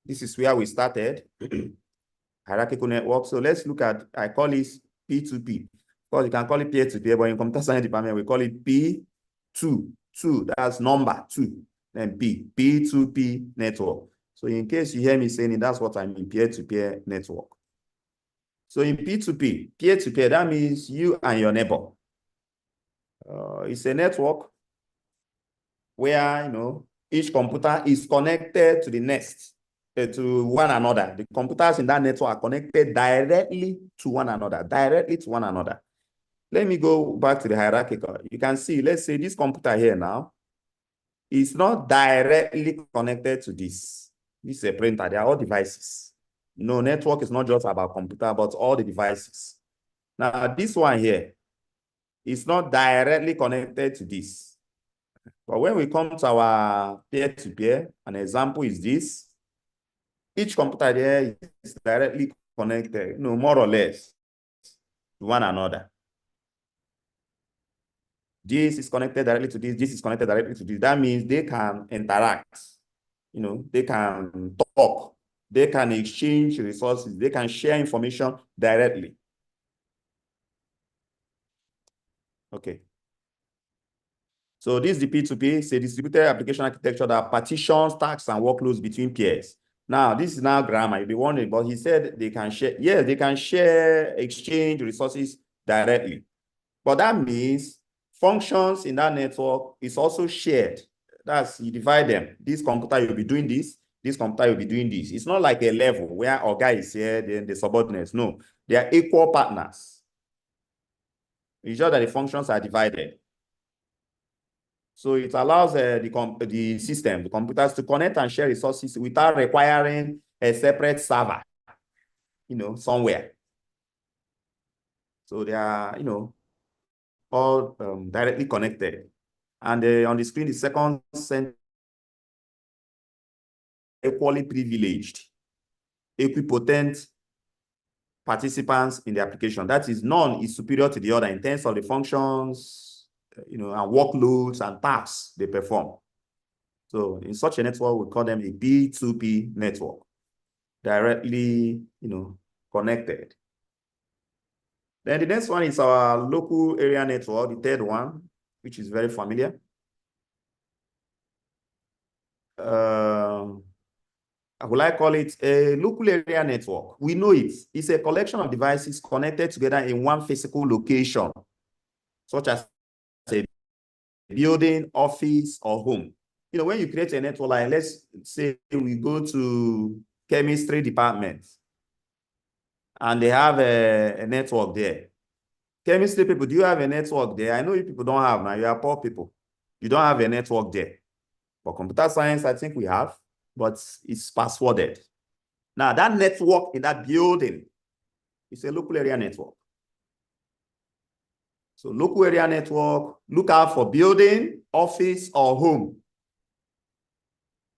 This is where we started. Hierarchical network. So let's look at, I call this P2P. Of course, you can call it peer-to-peer, but in computer science department, we call it P2. 2, that's number 2. Then P2P network. So in case you hear me saying it, that's what I mean, peer-to-peer network. So in P2P, peer-to-peer, that means you and your neighbor. It's a network where, you know, each computer is connected to the next, to one another. The computers in that network are connected directly to one another, Let me go back to the hierarchical. You can see, let's say this computer here now is not directly connected to this. This is a printer. They are all devices. No, network is not just about computer, but all the devices. Now, this one here is not directly connected to this. But when we come to our peer-to-peer, an example is this. Each computer there is directly connected, more or less, to one another. This is connected directly to this. This is connected directly to this. That means they can interact. They can talk. They can exchange resources. They can share information directly. Okay. So this is the P2P. It's a distributed application architecture that partitions tasks and workloads between peers. Now, this is now grammar. You'll be wondering, but he said they can share. Yes, they can share, exchange resources directly. But that means functions in that network is also shared. That's, you divide them. This computer, you'll be doing this. This computer, you'll be doing this. It's not like a level where our guy is here, then the subordinates. No, they are equal partners. It's just that the functions are divided. So it allows the system, the computers, to connect and share resources without requiring a separate server, somewhere. So they are, all directly connected. And on the screen, the second sentence, equally privileged, equipotent participants in the application. That is, none is superior to the other in terms of the functions, and workloads and tasks they perform. So in such a network, we call them a P2P network, directly, connected. Then the next one is our local area network, the third one, which is very familiar. Will I call it a local area network? We know it. It's a collection of devices connected together in one physical location, such as a building, office, or home. When you create a network, like let's say we go to chemistry department, and they have a network there. Chemistry people, do you have a network there? I know you people don't have now. You are poor people. You don't have a network there. For computer science, I think we have, but it's passworded. Now, that network in that building is a local area network. So local area network, look out for building, office, or home.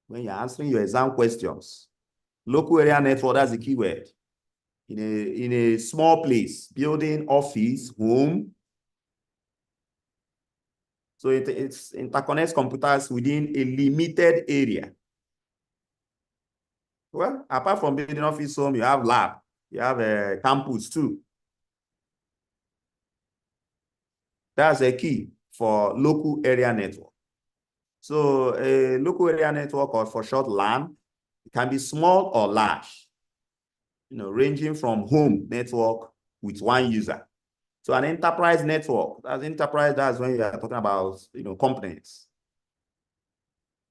When you're answering your exam questions, local area network, that's the keyword. In a small place, building, office, home. So it interconnects computers within a limited area. Well, apart from building, office, home, you have lab, you have a campus too. That's a key for local area network. So a local area network, or for short LAN, it can be small or large, ranging from home network with one user. So an enterprise network, that's when you are talking about, companies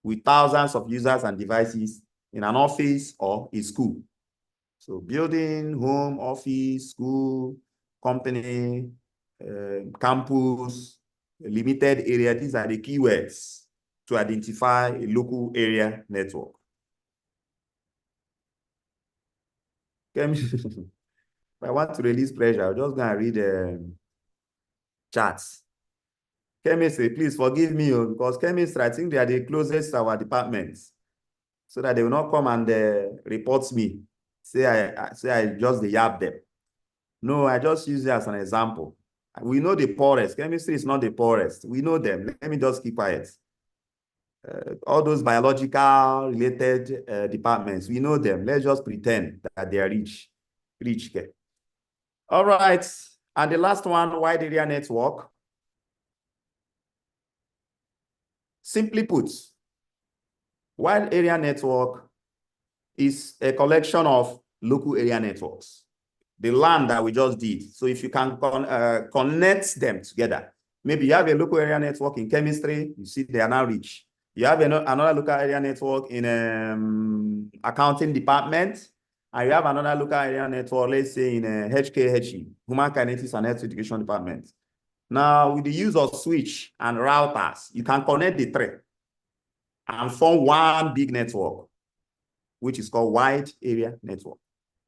with thousands of users and devices in an office or a school. So building, home, office, school, company, campus, limited area, these are the keywords to identify a local area network. If I want to release pressure, I'll just go and read charts. Chemistry, please forgive me, because chemistry, I think they are the closest to our departments, so that they will not come and report me, say I just yap them. No, I just use it as an example. We know the poorest. Chemistry is not the poorest. We know them. Let me just keep quiet. All those biological related departments, we know them. Let's just pretend that they are rich. Okay. All right. And the last one, wide area network. Simply put, wide area network is a collection of local area networks. The LAN that we just did. So if you can connect them together, maybe you have a local area network in chemistry, you see they are now rich. You have another local area network in accounting department, and you have another local area network, let's say in HKHE, Human Kinetics and Health Education Department. Now, with the use of switch and routers, you can connect the three and form one big network, which is called wide area network.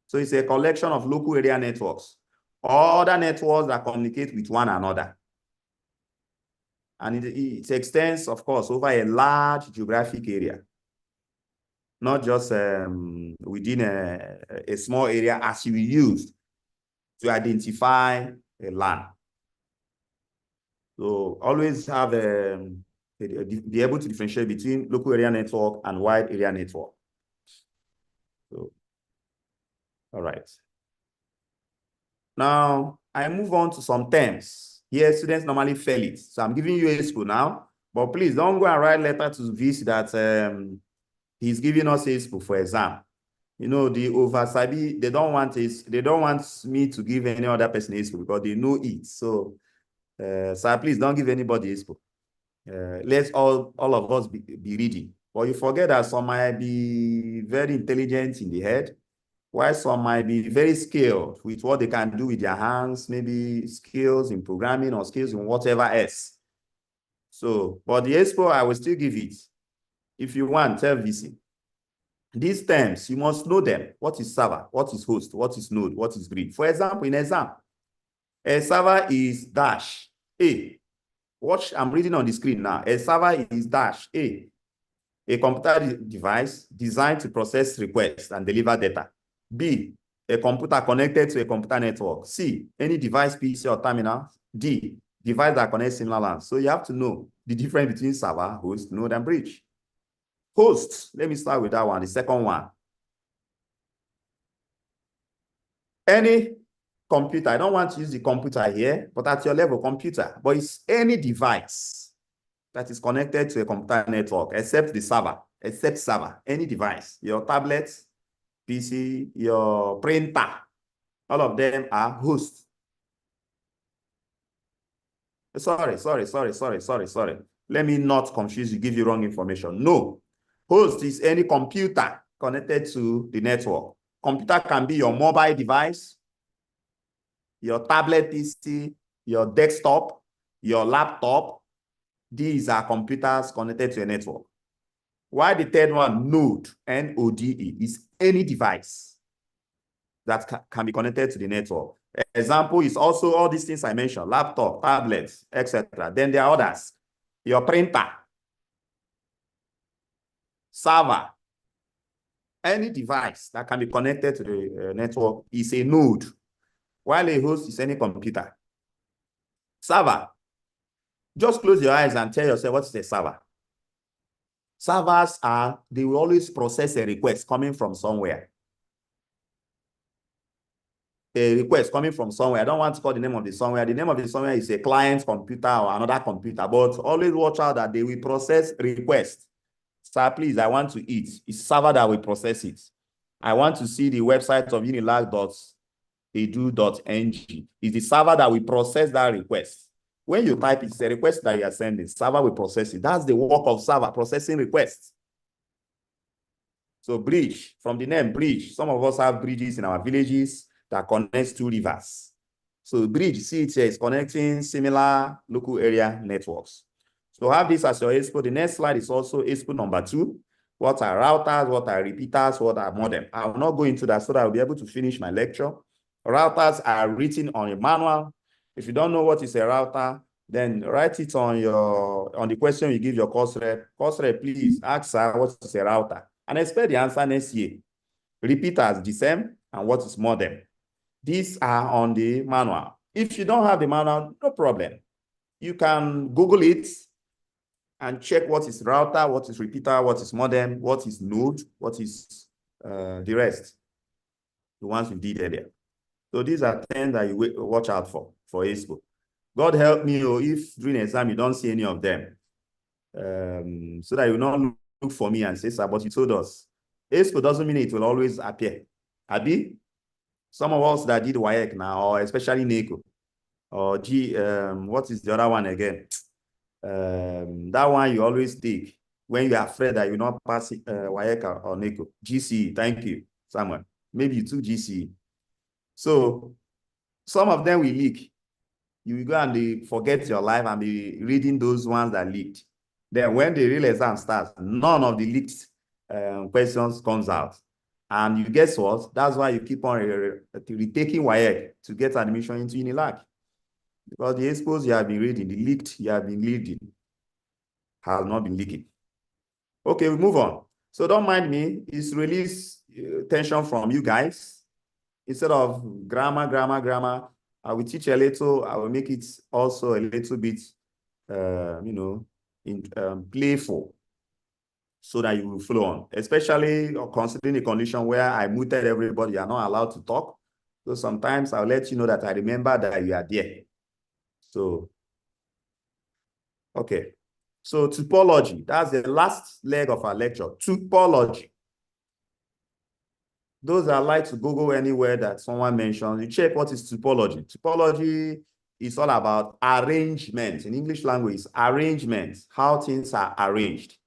So it's a collection of local area networks, other networks that communicate with one another. And it extends, of course, over a large geographic area, not just within a small area as you use to identify a land. So always have be able to differentiate between local area network and wide area network. So, all right. Now, I move on to some terms. Here, students normally fail it. So I'm giving you a school now, but please don't go and write letter to VC that he's giving us a school for exam. You know, the oversabi, they don't want me to give any other person a school because they know it. So, sir, please don't give anybody a school. Let's all of us be reading. But you forget that some might be very intelligent in the head, while some might be very skilled with what they can do with their hands, maybe skills in programming or skills in whatever else. So, but the expo, I will still give it. If you want, tell VC. These terms, you must know them. What is server? What is host? What is node? What is grid? For example, in exam, a server is dash A. Watch, I'm reading on the screen now. A server is dash A computer device designed to process requests and deliver data. B, a computer connected to a computer network. C, any device, PC or terminal. D, device that connects similar LANs. So you have to know the difference between server, host, node, and bridge. Host, let me start with that one, the second one. Any computer, I don't want to use the computer here, but at your level computer, but it's any device that is connected to a computer network, except the server, any device, your tablet, PC, your printer, all of them are hosts. Sorry. Let me not confuse you, give you wrong information. No, host is any computer connected to the network. Computer can be your mobile device, your tablet PC, your desktop, your laptop. These are computers connected to a network. While the third one, node, N-O-D-E, is any device that can be connected to the network. Example is also all these things I mentioned, laptop, tablets, etc. Then there are others. Your printer, server, any device that can be connected to the network is a node, while a host is any computer. Server, just close your eyes and tell yourself what's a server. Servers they will always process a request coming from somewhere. A request coming from somewhere. I don't want to call the name of the somewhere. The name of the somewhere is a client computer or another computer, but always watch out that they will process requests. Sir, please, I want to eat. It's server that will process it. I want to see the website of unilag.edu.ng. It's the server that will process that request. When you type, it's a request that you are sending. Server will process it. That's the work of server, processing requests. So bridge, from the name bridge, some of us have bridges in our villages that connects two rivers. So bridge, see it here, is connecting similar local area networks. So have this as your expo. The next slide is also expo number 2. What are routers? What are repeaters? What are modem? I will not go into that so that I'll be able to finish my lecture. Routers are written on a manual. If you don't know what is a router, then write it on the question you give your course rep. Course rep, please ask her what is a router and expect the answer next year. Repeaters, the same, and what is modem. These are on the manual. If you don't have the manual, no problem. You can Google it and check what is router, what is repeater, what is modem, what is node, what is the rest, the ones we did earlier. So these are 10 that you watch out for expo. God help me, if during exam you don't see any of them, so that you not look for me and say, sir, but you told us. expo doesn't mean it will always appear. Abi, some of us that did WAEC now, or especially NECO, or what is the other one again? That one you always take when you are afraid that you're not passing WAEC or NECO. GCE, thank you, Samuel. Maybe you took GCE. So some of them will leak. you will go and forget your life and be reading those ones that leaked. Then when the real exam starts, none of the leaked questions comes out. And you guess what? That's why you keep on retaking WAEC to get admission into Unilag. Because the expos you have been reading, the leaked you have been reading, has not been leaking. Okay, we move on. So don't mind me, it's release tension from you guys. Instead of grammar, I will teach a little, I will make it also a little bit, playful so that you will flow on, especially considering the condition where I muted everybody, you are not allowed to talk. So sometimes I'll let you know that I remember that you are there. So, okay. So topology, that's the last leg of our lecture, topology. Those that like to Google anywhere that someone mentions, you check what is topology. Topology is all about arrangement. In English language, arrangement, how things are arranged.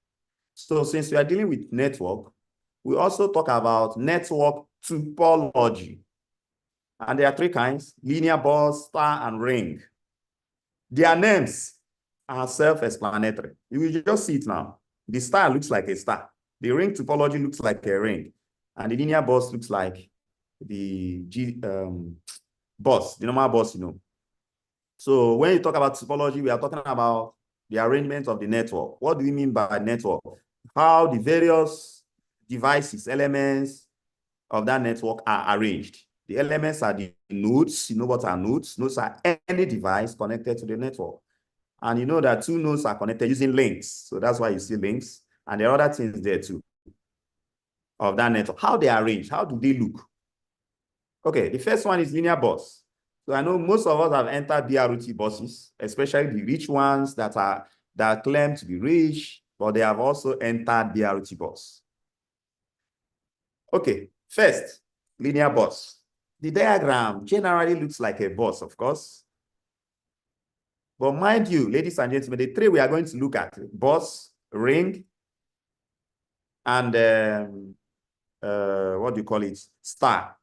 So since we are dealing with network, we also talk about network topology. And there are three kinds: linear bus, star, and ring. Their names are self-explanatory. You will just see it now. The star looks like a star. The ring topology looks like a ring. And the linear bus looks like the bus, the normal bus, you know. So when you talk about topology, we are talking about the arrangement of the network. What do we mean by network? How the various devices, elements of that network are arranged. The elements are the nodes. You know what are nodes? Nodes are any device connected to the network. And you know that two nodes are connected using links. So that's why you see links. And there are other things there too of that network. How they are arranged, how do they look? Okay, the first one is linear bus. So I know most of us have entered BRT buses, especially the rich ones that claim to be rich, but they have also entered BRT bus. Okay, first, linear bus. The diagram generally looks like a bus, of course. But mind you, ladies and gentlemen, the three we are going to look at: bus, ring, and what do you call it? Star.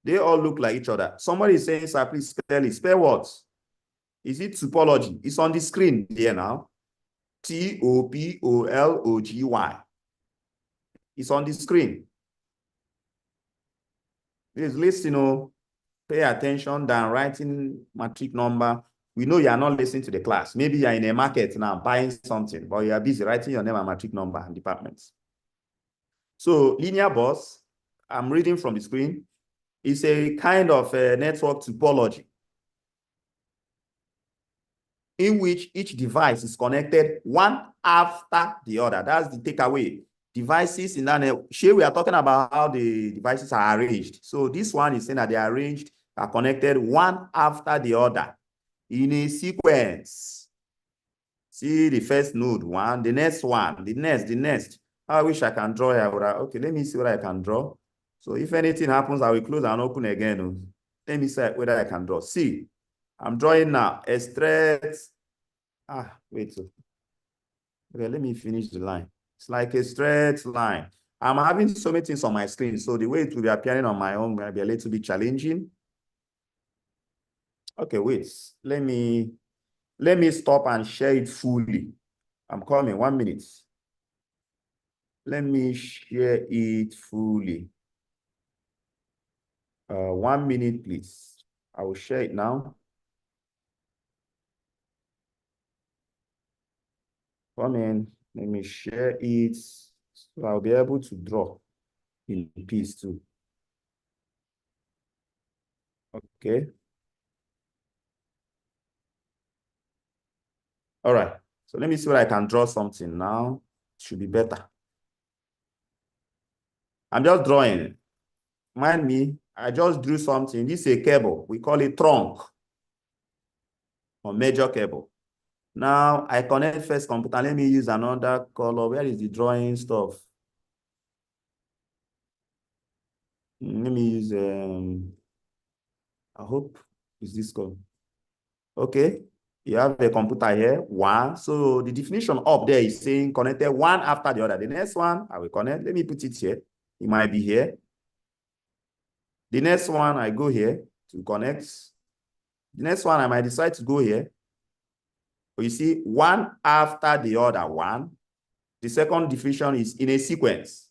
They all look like each other. Somebody is saying, sir, please spell it. Spell what? Is it topology? It's on the screen here now. Topology. It's on the screen. Please listen, pay attention than writing matric number. We know you are not listening to the class. Maybe you are in a market now buying something, but you are busy writing your name and matric number and departments. So linear bus, I'm reading from the screen, is a kind of a network topology in which each device is connected one after the other. That's the takeaway. Devices in that network. Here we are talking about how the devices are arranged. So this one is saying that they are arranged, are connected one after the other in a sequence. See the first node, one, the next one, the next. I wish I can draw here. Okay, let me see what I can draw. So if anything happens, I will close and open again. Let me see whether I can draw. See, I'm drawing now a straight. Wait. Okay, let me finish the line. It's like a straight line. I'm having so many things on my screen, so the way it will be appearing on my own might be a little bit challenging. Okay, wait. Let me stop and share it fully. I'm coming, 1 minute. Let me share it fully. 1 minute, please. I will share it now. Come in, let me share it so I'll be able to draw in peace too. Okay. All right. So let me see what I can draw something now. Should be better. I'm just drawing. Mind me, I just drew something. This is a cable. We call it trunk or major cable. Now I connect first computer. Let me use another color. Where is the drawing stuff? Let me use, I hope is this color. Okay. You have a computer here, one. So the definition up there is saying connected one after the other. The next one, I will connect. Let me put it here. It might be here. The next one, I go here to connect. The next one, I might decide to go here. But you see, one after the other one. The second division is in a sequence.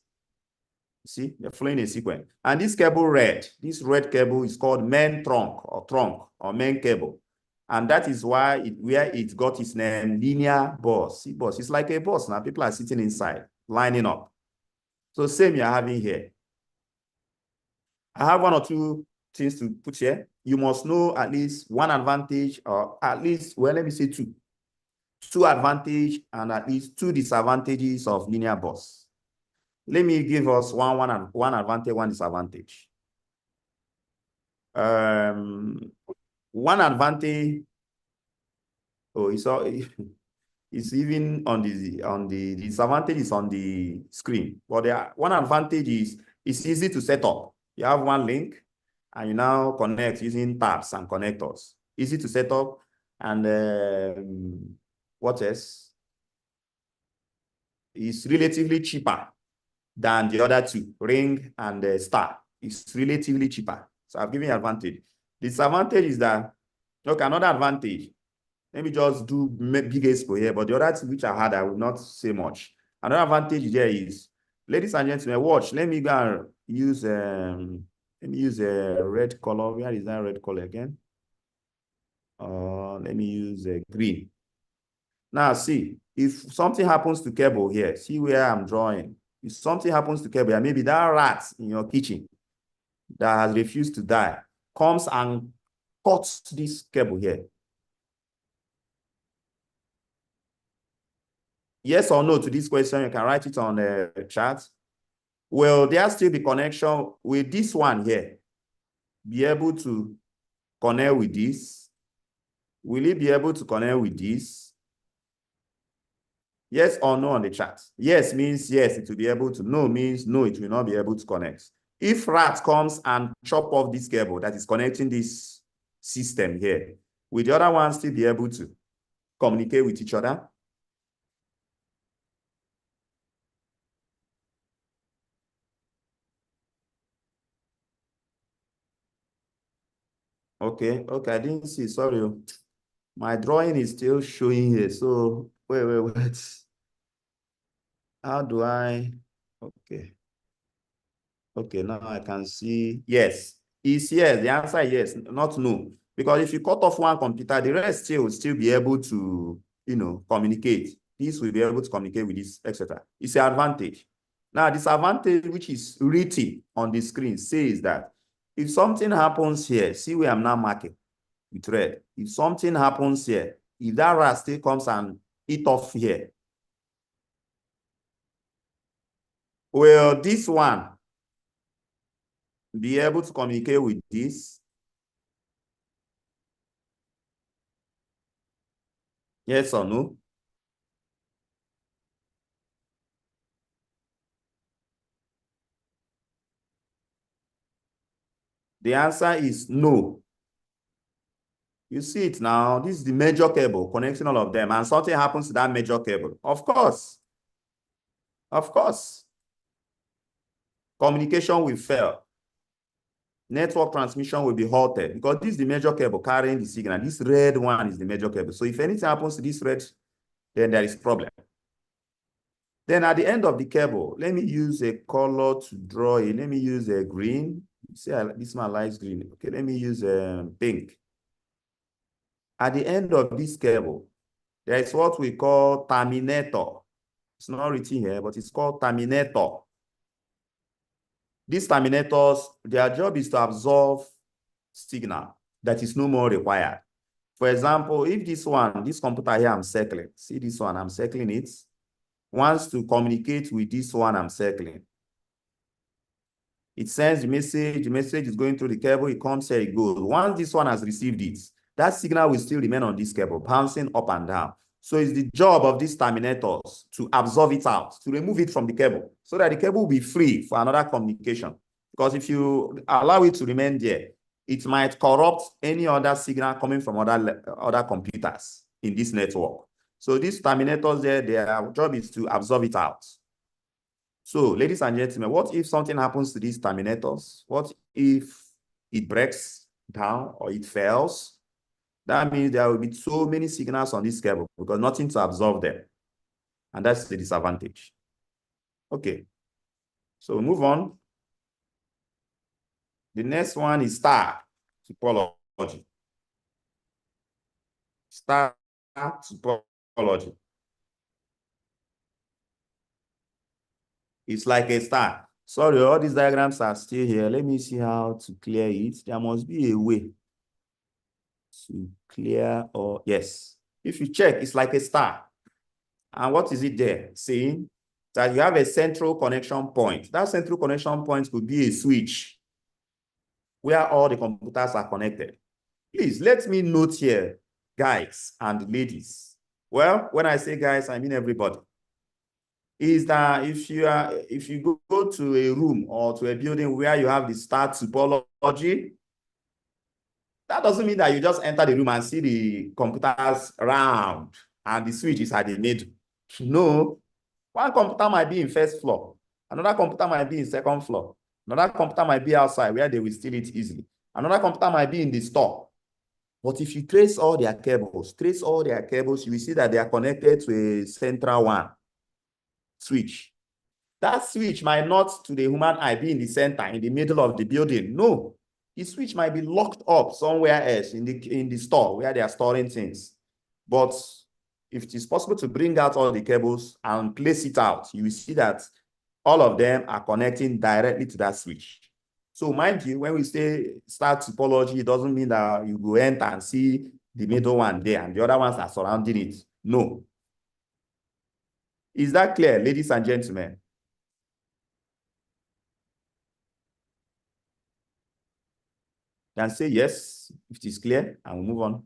See, they're flowing a sequence. And this cable this red cable is called main trunk or main cable. And that is why where it got its name, linear bus. See, bus, it's like a bus now. People are sitting inside, lining up. So same you're having here. I have one or two things to put here. You must know at least one advantage, or at least, well, let me say two. Two advantage and at least two disadvantages of linear bus. Let me give us one advantage, one disadvantage. One advantage, it's even on the disadvantage is on the screen. But one advantage is it's easy to set up. You have one link and you now connect using tabs and connectors. Easy to set up. And what else? It's relatively cheaper than the other two, ring and star. It's relatively cheaper. So I've given you advantage. Disadvantage is that, okay, another advantage. Let me just do big expo here, but the other two which I had, I will not say much. Another advantage there is, ladies and gentlemen, watch. Let me go and use a red color. Where is that red color again? Let me use a green. Now see, if something happens to cable here, see where I'm drawing. If something happens to cable, maybe that rat in your kitchen that has refused to die comes and cuts this cable here. Yes or no to this question, you can write it on the chat. Will there still be connection with this one here? Be able to connect with this? Will it be able to connect with this? Yes or no on the chat. Yes means yes, it will be able to. No means no, it will not be able to connect. If rat comes and chop off this cable that is connecting this system here, will the other one still be able to communicate with each other? Okay, I didn't see, sorry. My drawing is still showing here, so wait. How do I, okay. Okay, now I can see, yes. Is yes, the answer is yes, not no. Because if you cut off one computer, the rest will still be able to, communicate. This will be able to communicate with this, etc. It's an advantage. Now, disadvantage, which is written on the screen, says that if something happens here, see where I'm now marking with red. If something happens here, if that rat still comes and eat off here, will this one be able to communicate with this? Yes or no? The answer is no. You see it now. This is the major cable connecting all of them, and something happens to that major cable. Of course. Of course. Communication will fail. Network transmission will be halted because this is the major cable carrying the signal. This red one is the major cable. So if anything happens to this red, then there is problem. Then at the end of the cable, let me use a color to draw it. Let me use a green. See, this one likes green. Okay, let me use pink. At the end of this cable, there is what we call terminator. It's not written here, but it's called terminator. These terminators, their job is to absorb signal that is no more required. For example, if this computer here I'm circling, see this one, I'm circling it, wants to communicate with this one I'm circling. It sends the message is going through the cable, it comes here, it goes. Once this one has received it, that signal will still remain on this cable, bouncing up and down. So it's the job of these terminators to absorb it out, to remove it from the cable, so that the cable will be free for another communication. Because if you allow it to remain there, it might corrupt any other signal coming from other computers in this network. So these terminators there, their job is to absorb it out. So, ladies and gentlemen, what if something happens to these terminators? What if it breaks down or it fails? That means there will be so many signals on this cable because nothing to absorb them. And that's the disadvantage. Okay. So move on. The next one is star topology. Star topology. It's like a star. Sorry, all these diagrams are still here. Let me see how to clear it. There must be a way to clear or yes. If you check, it's like a star. And what is it there? Saying that you have a central connection point. That central connection point could be a switch where all the computers are connected. Please let me note here, guys and ladies. Well, when I say guys, I mean everybody. Is that if you go to a room or to a building where you have the star topology, that doesn't mean that you just enter the room and see the computers round and the switch is at the middle. No, one computer might be in first floor, another computer might be in second floor, another computer might be outside where they will steal it easily, another computer might be in the store. But if you trace all their cables, you will see that they are connected to a central one switch. That switch might not, to the human eye, be in the center, in the middle of the building. No, the switch might be locked up somewhere else in the store where they are storing things. But if it is possible to bring out all the cables and place it out, you will see that all of them are connecting directly to that switch. So mind you, when we say star topology, it doesn't mean that you go enter and see the middle one there and the other ones are surrounding it. No. Is that clear, ladies and gentlemen? Can say yes if it is clear, and we'll move on.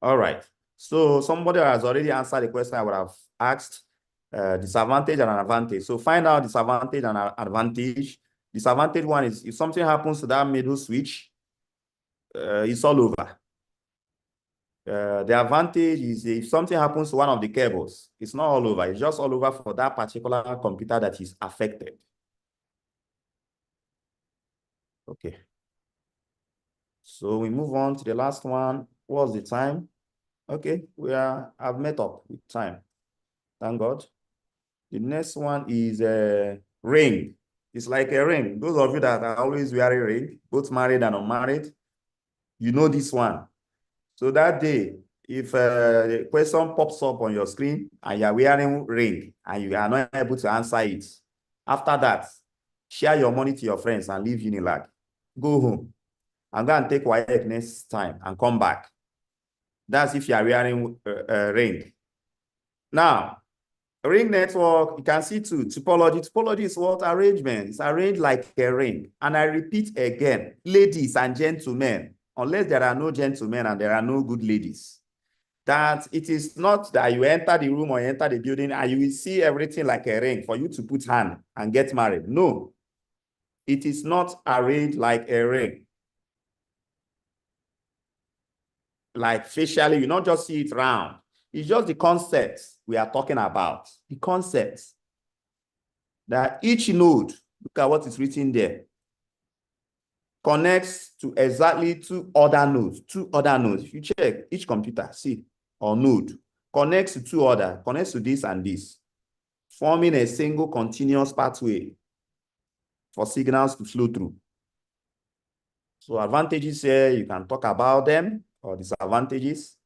All right. So somebody has already answered the question I would have asked, disadvantage and an advantage. So find out disadvantage and advantage. Disadvantage one is if something happens to that middle switch, it's all over. The advantage is if something happens to one of the cables, it's not all over. It's just all over for that particular computer that is affected. Okay. So we move on to the last one. What's the time? Okay, I've met up with time. Thank God. The next one is a ring. It's like a ring. Those of you that are always wearing ring, both married and unmarried, you know this one. So that day, if a question pops up on your screen and you're wearing ring and you are not able to answer it, after that, share your money to your friends and leave Unilag. Go home and go and take WAEC next time and come back. That's if you are wearing a ring. Now, ring network, you can see too, topology. Topology is what? Arrangement. It's arranged like a ring. And I repeat again, ladies and gentlemen, unless there are no gentlemen and there are no good ladies, that it is not that you enter the room or enter the building and you will see everything like a ring for you to put hand and get married. No, it is not arranged like a ring. Like facially, you not just see it round. It's just the concept we are talking about. The concept that each node, look at what is written there, connects to exactly two other nodes. If you check each computer, see, or node, connects to two other, connects to this and this, forming a single continuous pathway for signals to flow through. So advantages here, you can talk about them, or disadvantages.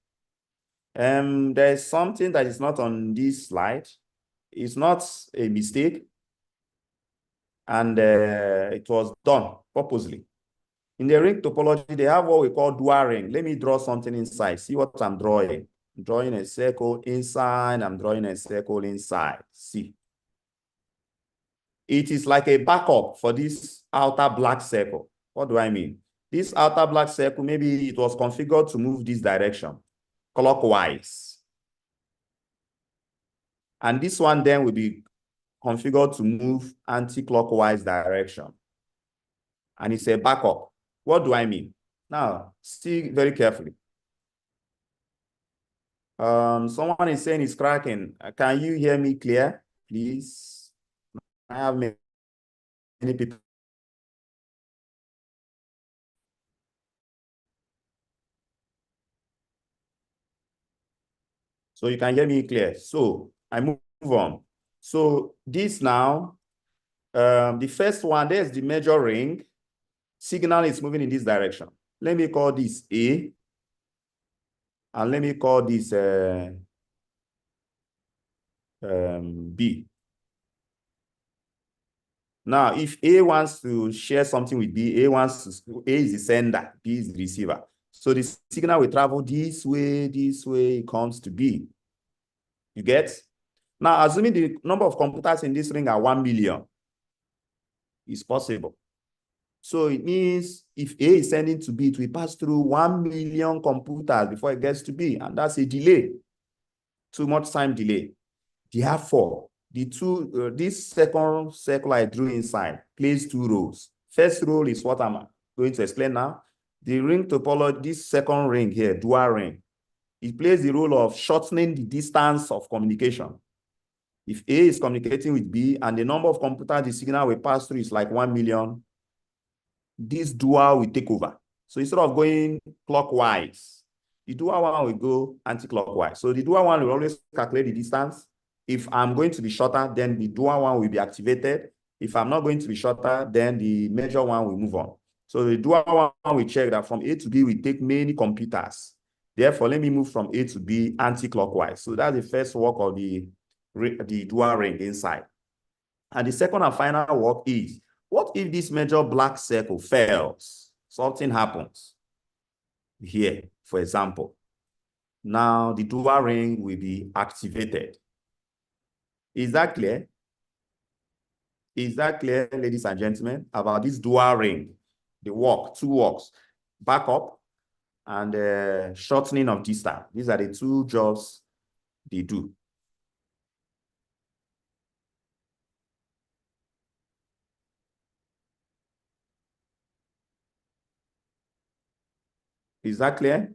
There's something that is not on this slide. It's not a mistake, and it was done purposely. In the ring topology, they have what we call dual ring. Let me draw something inside. See what I'm drawing. I'm drawing a circle inside. I'm drawing a circle inside. See. It is like a backup for this outer black circle. What do I mean? This outer black circle, maybe it was configured to move this direction, clockwise. And this one then will be configured to move anti-clockwise direction. And it's a backup. What do I mean? Now, see very carefully. Someone is saying it's cracking. Can you hear me clear, please? I have many people So you can hear me clear. So I move on. So this now, the first one, there's the major ring. Signal is moving in this direction. Let me call this A. And let me call this B. Now, if A wants to share something with B, A is the sender, B is the receiver. So the signal will travel this way, it comes to B. You get? Now, assuming the number of computers in this ring are 1 million, it's possible. So it means if A is sending to B, it will pass through 1 million computers before it gets to B, and that's a delay. Too much time delay. Therefore, this second circle I drew inside plays two roles. First role is what I'm going to explain now. The ring topology, this second ring here, dual ring, it plays the role of shortening the distance of communication. If A is communicating with B and the number of computers the signal will pass through is like 1 million, this dual will take over. So instead of going clockwise, the dual one will go anti-clockwise. So the dual one will always calculate the distance. If I'm going to be shorter, then the dual one will be activated. If I'm not going to be shorter, then the major one will move on. So the dual one will check that from A to B will take many computers. Therefore, let me move from A to B anti-clockwise. So that's the first work of the dual ring inside. And the second and final work is, what if this major black circle fails? Something happens here, for example. Now the dual ring will be activated. Is that clear? Is that clear, ladies and gentlemen, about this dual ring? The work, two works, backup and shortening of distance. These are the two jobs they do. Is that clear?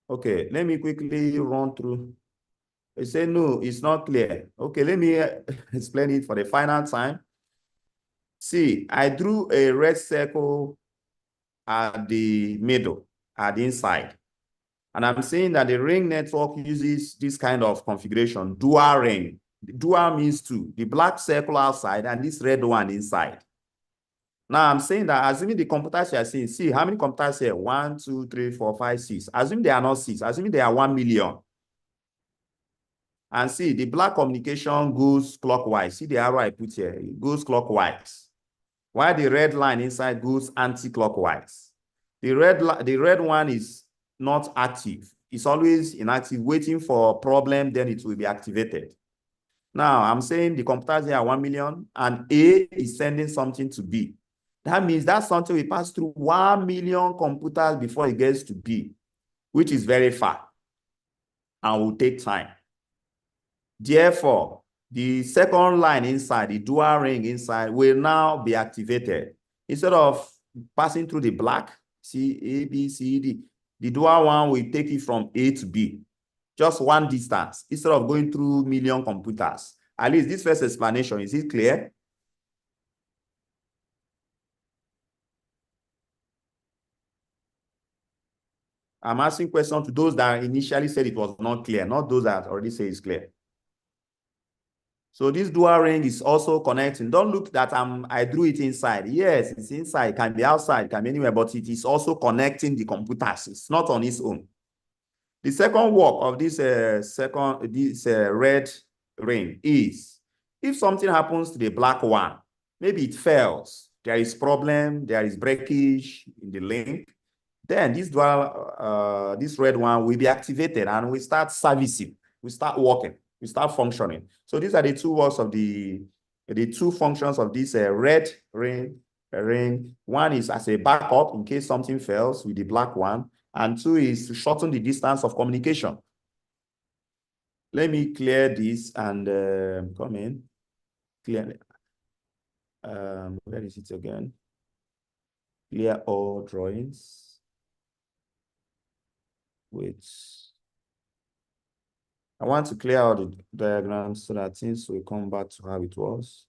Okay, let me quickly run through. They say, no, it's not clear. Okay, let me explain it for the final time. See, I drew a red circle at the middle, at the inside. And I'm saying that the ring network uses this kind of configuration, dual ring. Dual means two, the black circle outside and this red one inside. Now I'm saying that assuming the computers you are seeing, see how many computers here? 1, 2, 3, 4, 5, 6. Assuming they are not 6, assuming they are 1 million. And see, the black communication goes clockwise. See the arrow I put here, it goes clockwise. While the red line inside goes anti-clockwise. The red one is not active. It's always inactive, waiting for a problem, then it will be activated. Now, I'm saying the computers here are 1 million, and A is sending something to B. That means that something will pass through 1 million computers before it gets to B, which is very far and will take time. Therefore, the second line inside, the dual ring inside, will now be activated. Instead of passing through the black, see A, B, C, D, the dual one will take it from A to B, just one distance, instead of going through million computers. At least this first explanation, is it clear? I'm asking questions to those that initially said it was not clear, not those that already say it's clear. So this dual ring is also connecting. Don't look that I drew it inside. Yes, it's inside, it can be outside, it can be anywhere, but it is also connecting the computers. It's not on its own. The second work of this red ring is, if something happens to the black one, maybe it fails, there is problem, there is breakage in the link, then this red one will be activated and we start servicing, we start working, we start functioning. So these are the two works of the two functions of this red ring. One is as a backup in case something fails with the black one, and two is to shorten the distance of communication. Let me clear this and come in. Clear. Where is it again? Clear all drawings. Wait. I want to clear out the diagrams so that things will come back to how it was.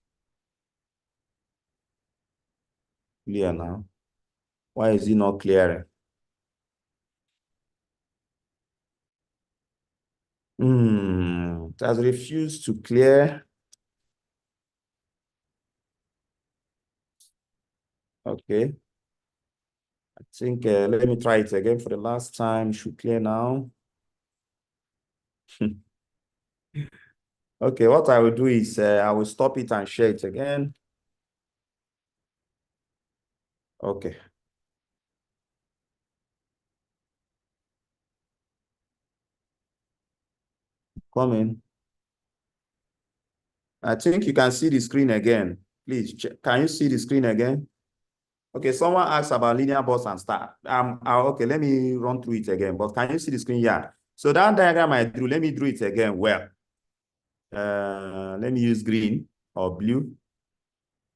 Clear now. Why is it not clearing? It has refused to clear. Okay. I think, let me try it again for the last time. It should clear now. Okay, what I will do is I will stop it and share it again. Okay. Come in. I think you can see the screen again. Please, can you see the screen again? Okay, someone asked about linear bus and star. Okay, let me run through it again, but can you see the screen? Yeah. So that diagram I drew, let me draw it again. Well, let me use green or blue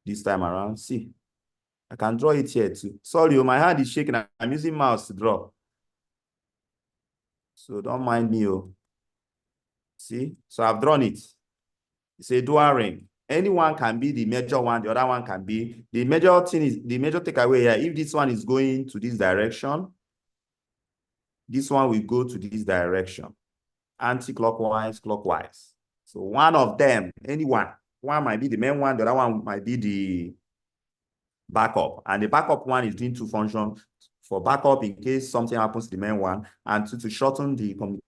this time around. See, I can draw it here too. Sorry, my hand is shaking. I'm using mouse to draw. So don't mind me. See, so I've drawn it. It's a dual ring. Anyone can be the major one, the other one can be. The major thing is, the major takeaway here, if this one is going to this direction, this one will go to this direction, anti-clockwise, clockwise. So one of them, anyone, one might be the main one, the other one might be the backup. And the backup one is doing two functions: for backup in case something happens to the main one, and to shorten the communication.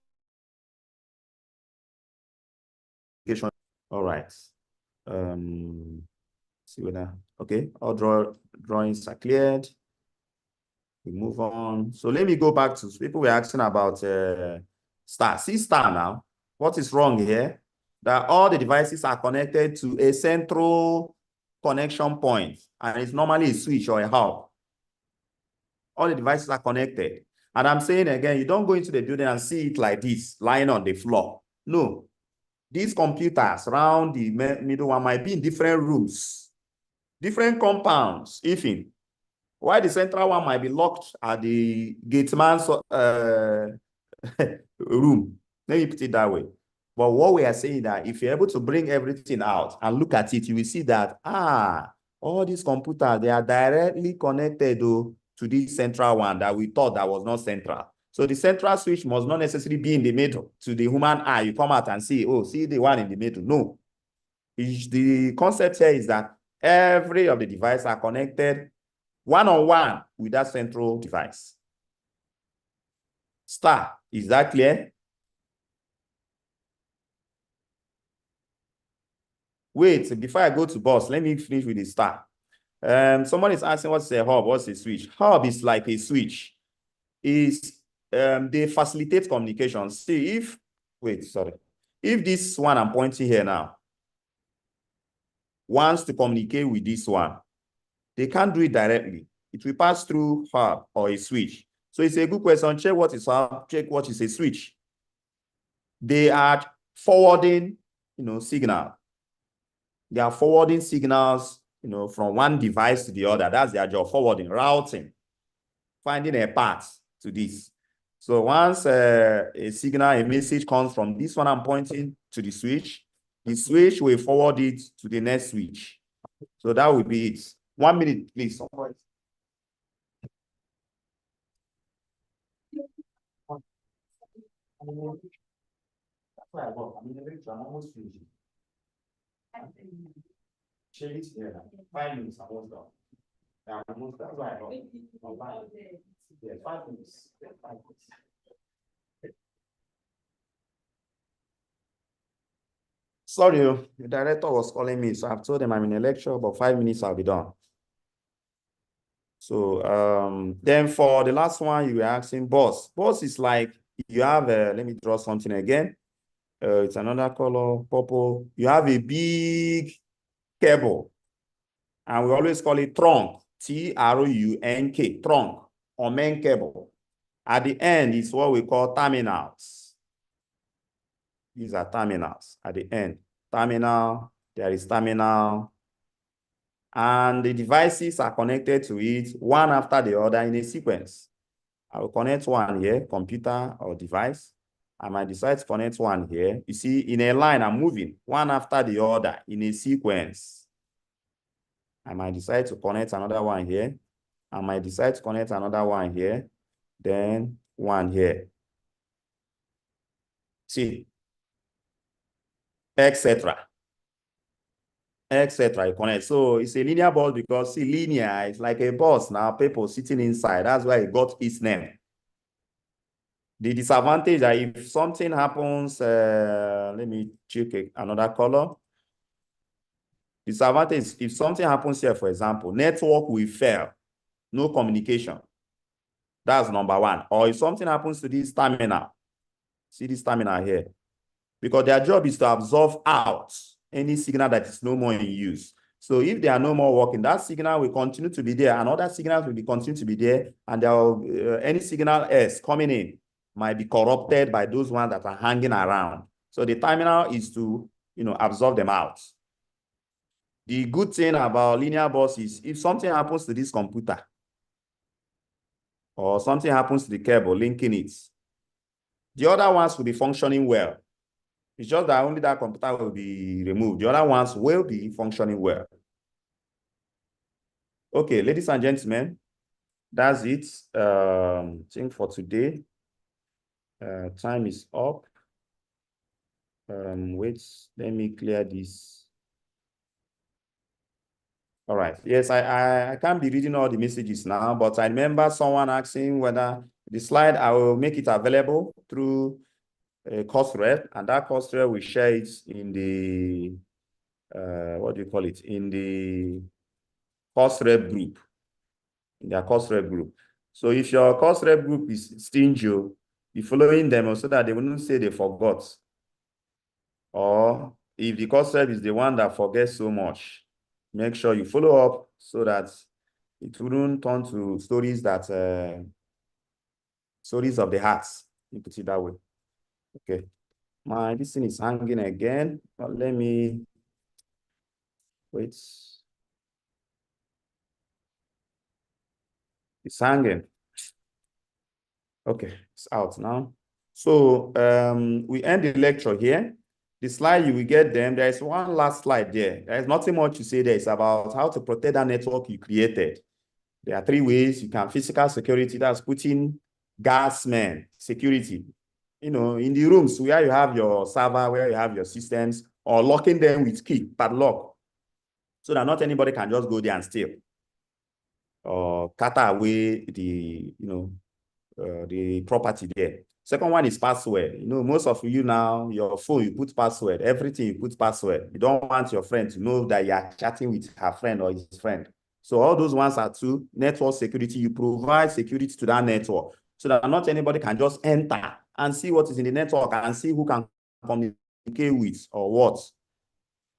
All right. See whether, okay, all drawings are cleared. We move on. So let me go back to people were asking about star. See star now. What is wrong here? That all the devices are connected to a central connection point, and it's normally a switch or a hub. All the devices are connected. And I'm saying again, you don't go into the building and see it like this, lying on the floor. No. These computers around the middle one might be in different rooms, different compounds, even. Why the central one might be locked at the gate man's room. Let me put it that way. But what we are saying that if you're able to bring everything out and look at it, you will see that, all these computers, they are directly connected to this central one that we thought that was not central. So the central switch must not necessarily be in the middle. To the human eye, you come out and see, oh, see the one in the middle. No. The concept here is that every of the devices are connected one-on-one with that central device. Star, is that clear? Wait, before I go to bus, let me finish with the star. Someone is asking what's a hub, what's a switch? Hub is like a switch. They facilitate communication. See, if this one I'm pointing here now wants to communicate with this one, they can't do it directly. It will pass through hub or a switch. So it's a good question. Check what is hub, check what is a switch. They are forwarding, signal. They are forwarding signals, from one device to the other. That's their job, forwarding, routing, finding a path to this. So once a signal, a message comes from this one I'm pointing to the switch will forward it to the next switch. So that will be it. 1 minute, please. That's why I got. I'm almost finishing. Share it here. 5 minutes, I'm almost done. That's why I got. Yeah, 5 minutes. 5 minutes. Sorry, the director was calling me, so I've told him I'm in a lecture, but 5 minutes I'll be done. So then for the last one, you were asking bus. Bus is like you have let me draw something again. It's another color, purple. You have a big cable, and we always call it trunk, T-R-U-N-K, trunk, or main cable. At the end is what we call terminals. These are terminals at the end. Terminal, there is terminal, and the devices are connected to it one after the other in a sequence. I will connect one here, computer or device. I might decide to connect one here. You see, in a line, I'm moving one after the other in a sequence. I might decide to connect another one here. I might decide to connect another one here, then one here. See, etc. etc. You connect. So it's a linear bus because see, linear is like a bus now, people sitting inside. That's why it got its name. The disadvantage that if something happens, let me check another color. Disadvantage is if something happens here, for example, network will fail, no communication. That's number one. Or if something happens to this terminal, see this terminal here, because their job is to absorb out any signal that is no more in use. So if they are no more working, that signal will continue to be there, and other signals will continue to be there, and there will, any signal else coming in might be corrupted by those ones that are hanging around. So the terminal is to, absorb them out. The good thing about linear bus is if something happens to this computer or something happens to the cable linking it, the other ones will be functioning well. It's just that only that computer will be removed. The other ones will be functioning well. Okay, ladies and gentlemen, that's it. I think for today. Time is up. Wait, let me clear this. All right. Yes, I can't be reading all the messages now, but I remember someone asking whether the slide, I will make it available through a course rep, and that course rep will share it in the, what do you call it? In the course rep group, in their course rep group. So if your course rep group is stingy, be following them so that they wouldn't say they forgot. Or if the course rep is the one that forgets so much, make sure you follow up so that it wouldn't turn to stories that stories of the heart. You put it that way. Okay. This thing is hanging again. But let me wait. It's hanging. Okay, it's out now. So we end the lecture here. The slide, you will get them. There is one last slide there. There is nothing much to say there. It's about how to protect that network you created. There are 3 ways. You can physical security, that's putting gas man security, in the rooms where you have your server, where you have your systems, or locking them with key, padlock, so that not anybody can just go there and steal or cut away the, the property there. Second one is password. Most of you now, your phone, you put password, everything you put password. You don't want your friend to know that you are chatting with her friend or his friend. So all those ones are 2. Network security, you provide security to that network so that not anybody can just enter and see what is in the network and see who can communicate with or what.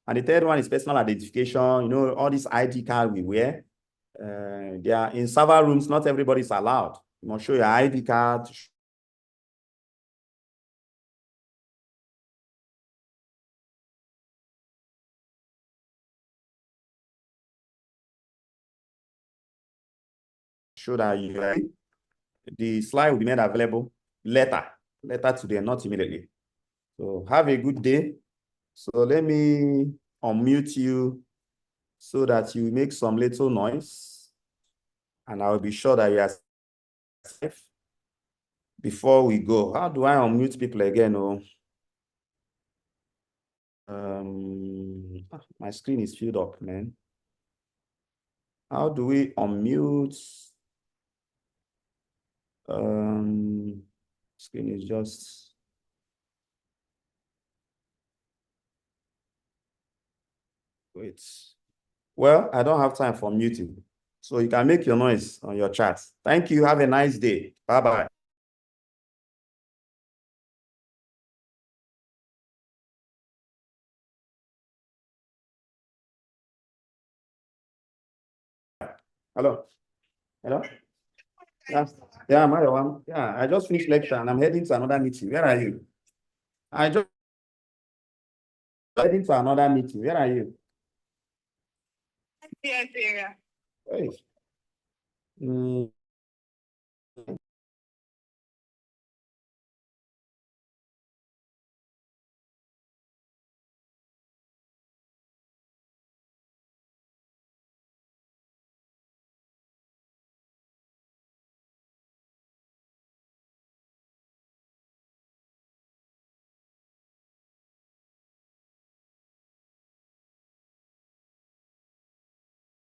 And the third one is personal identification. All these ID card we wear, they are in server rooms, not everybody is allowed. You must show your ID card, show that you are. The slide will be made available later today, not immediately. So have a good day. So let me unmute you so that you make some little noise, and I will be sure that you are safe before we go. How do I unmute people again? My screen is filled up, man. How do we unmute? Screen is just... Wait. Well, I don't have time for muting. So you can make your noise on your chat. Thank you. Have a nice day. Bye-bye. Hello. Hello. Yeah, Mario. Yeah, I just finished lecture and I'm heading to another meeting. Where are you? I just heading to another meeting. Where are you? Yes, yeah. Hey.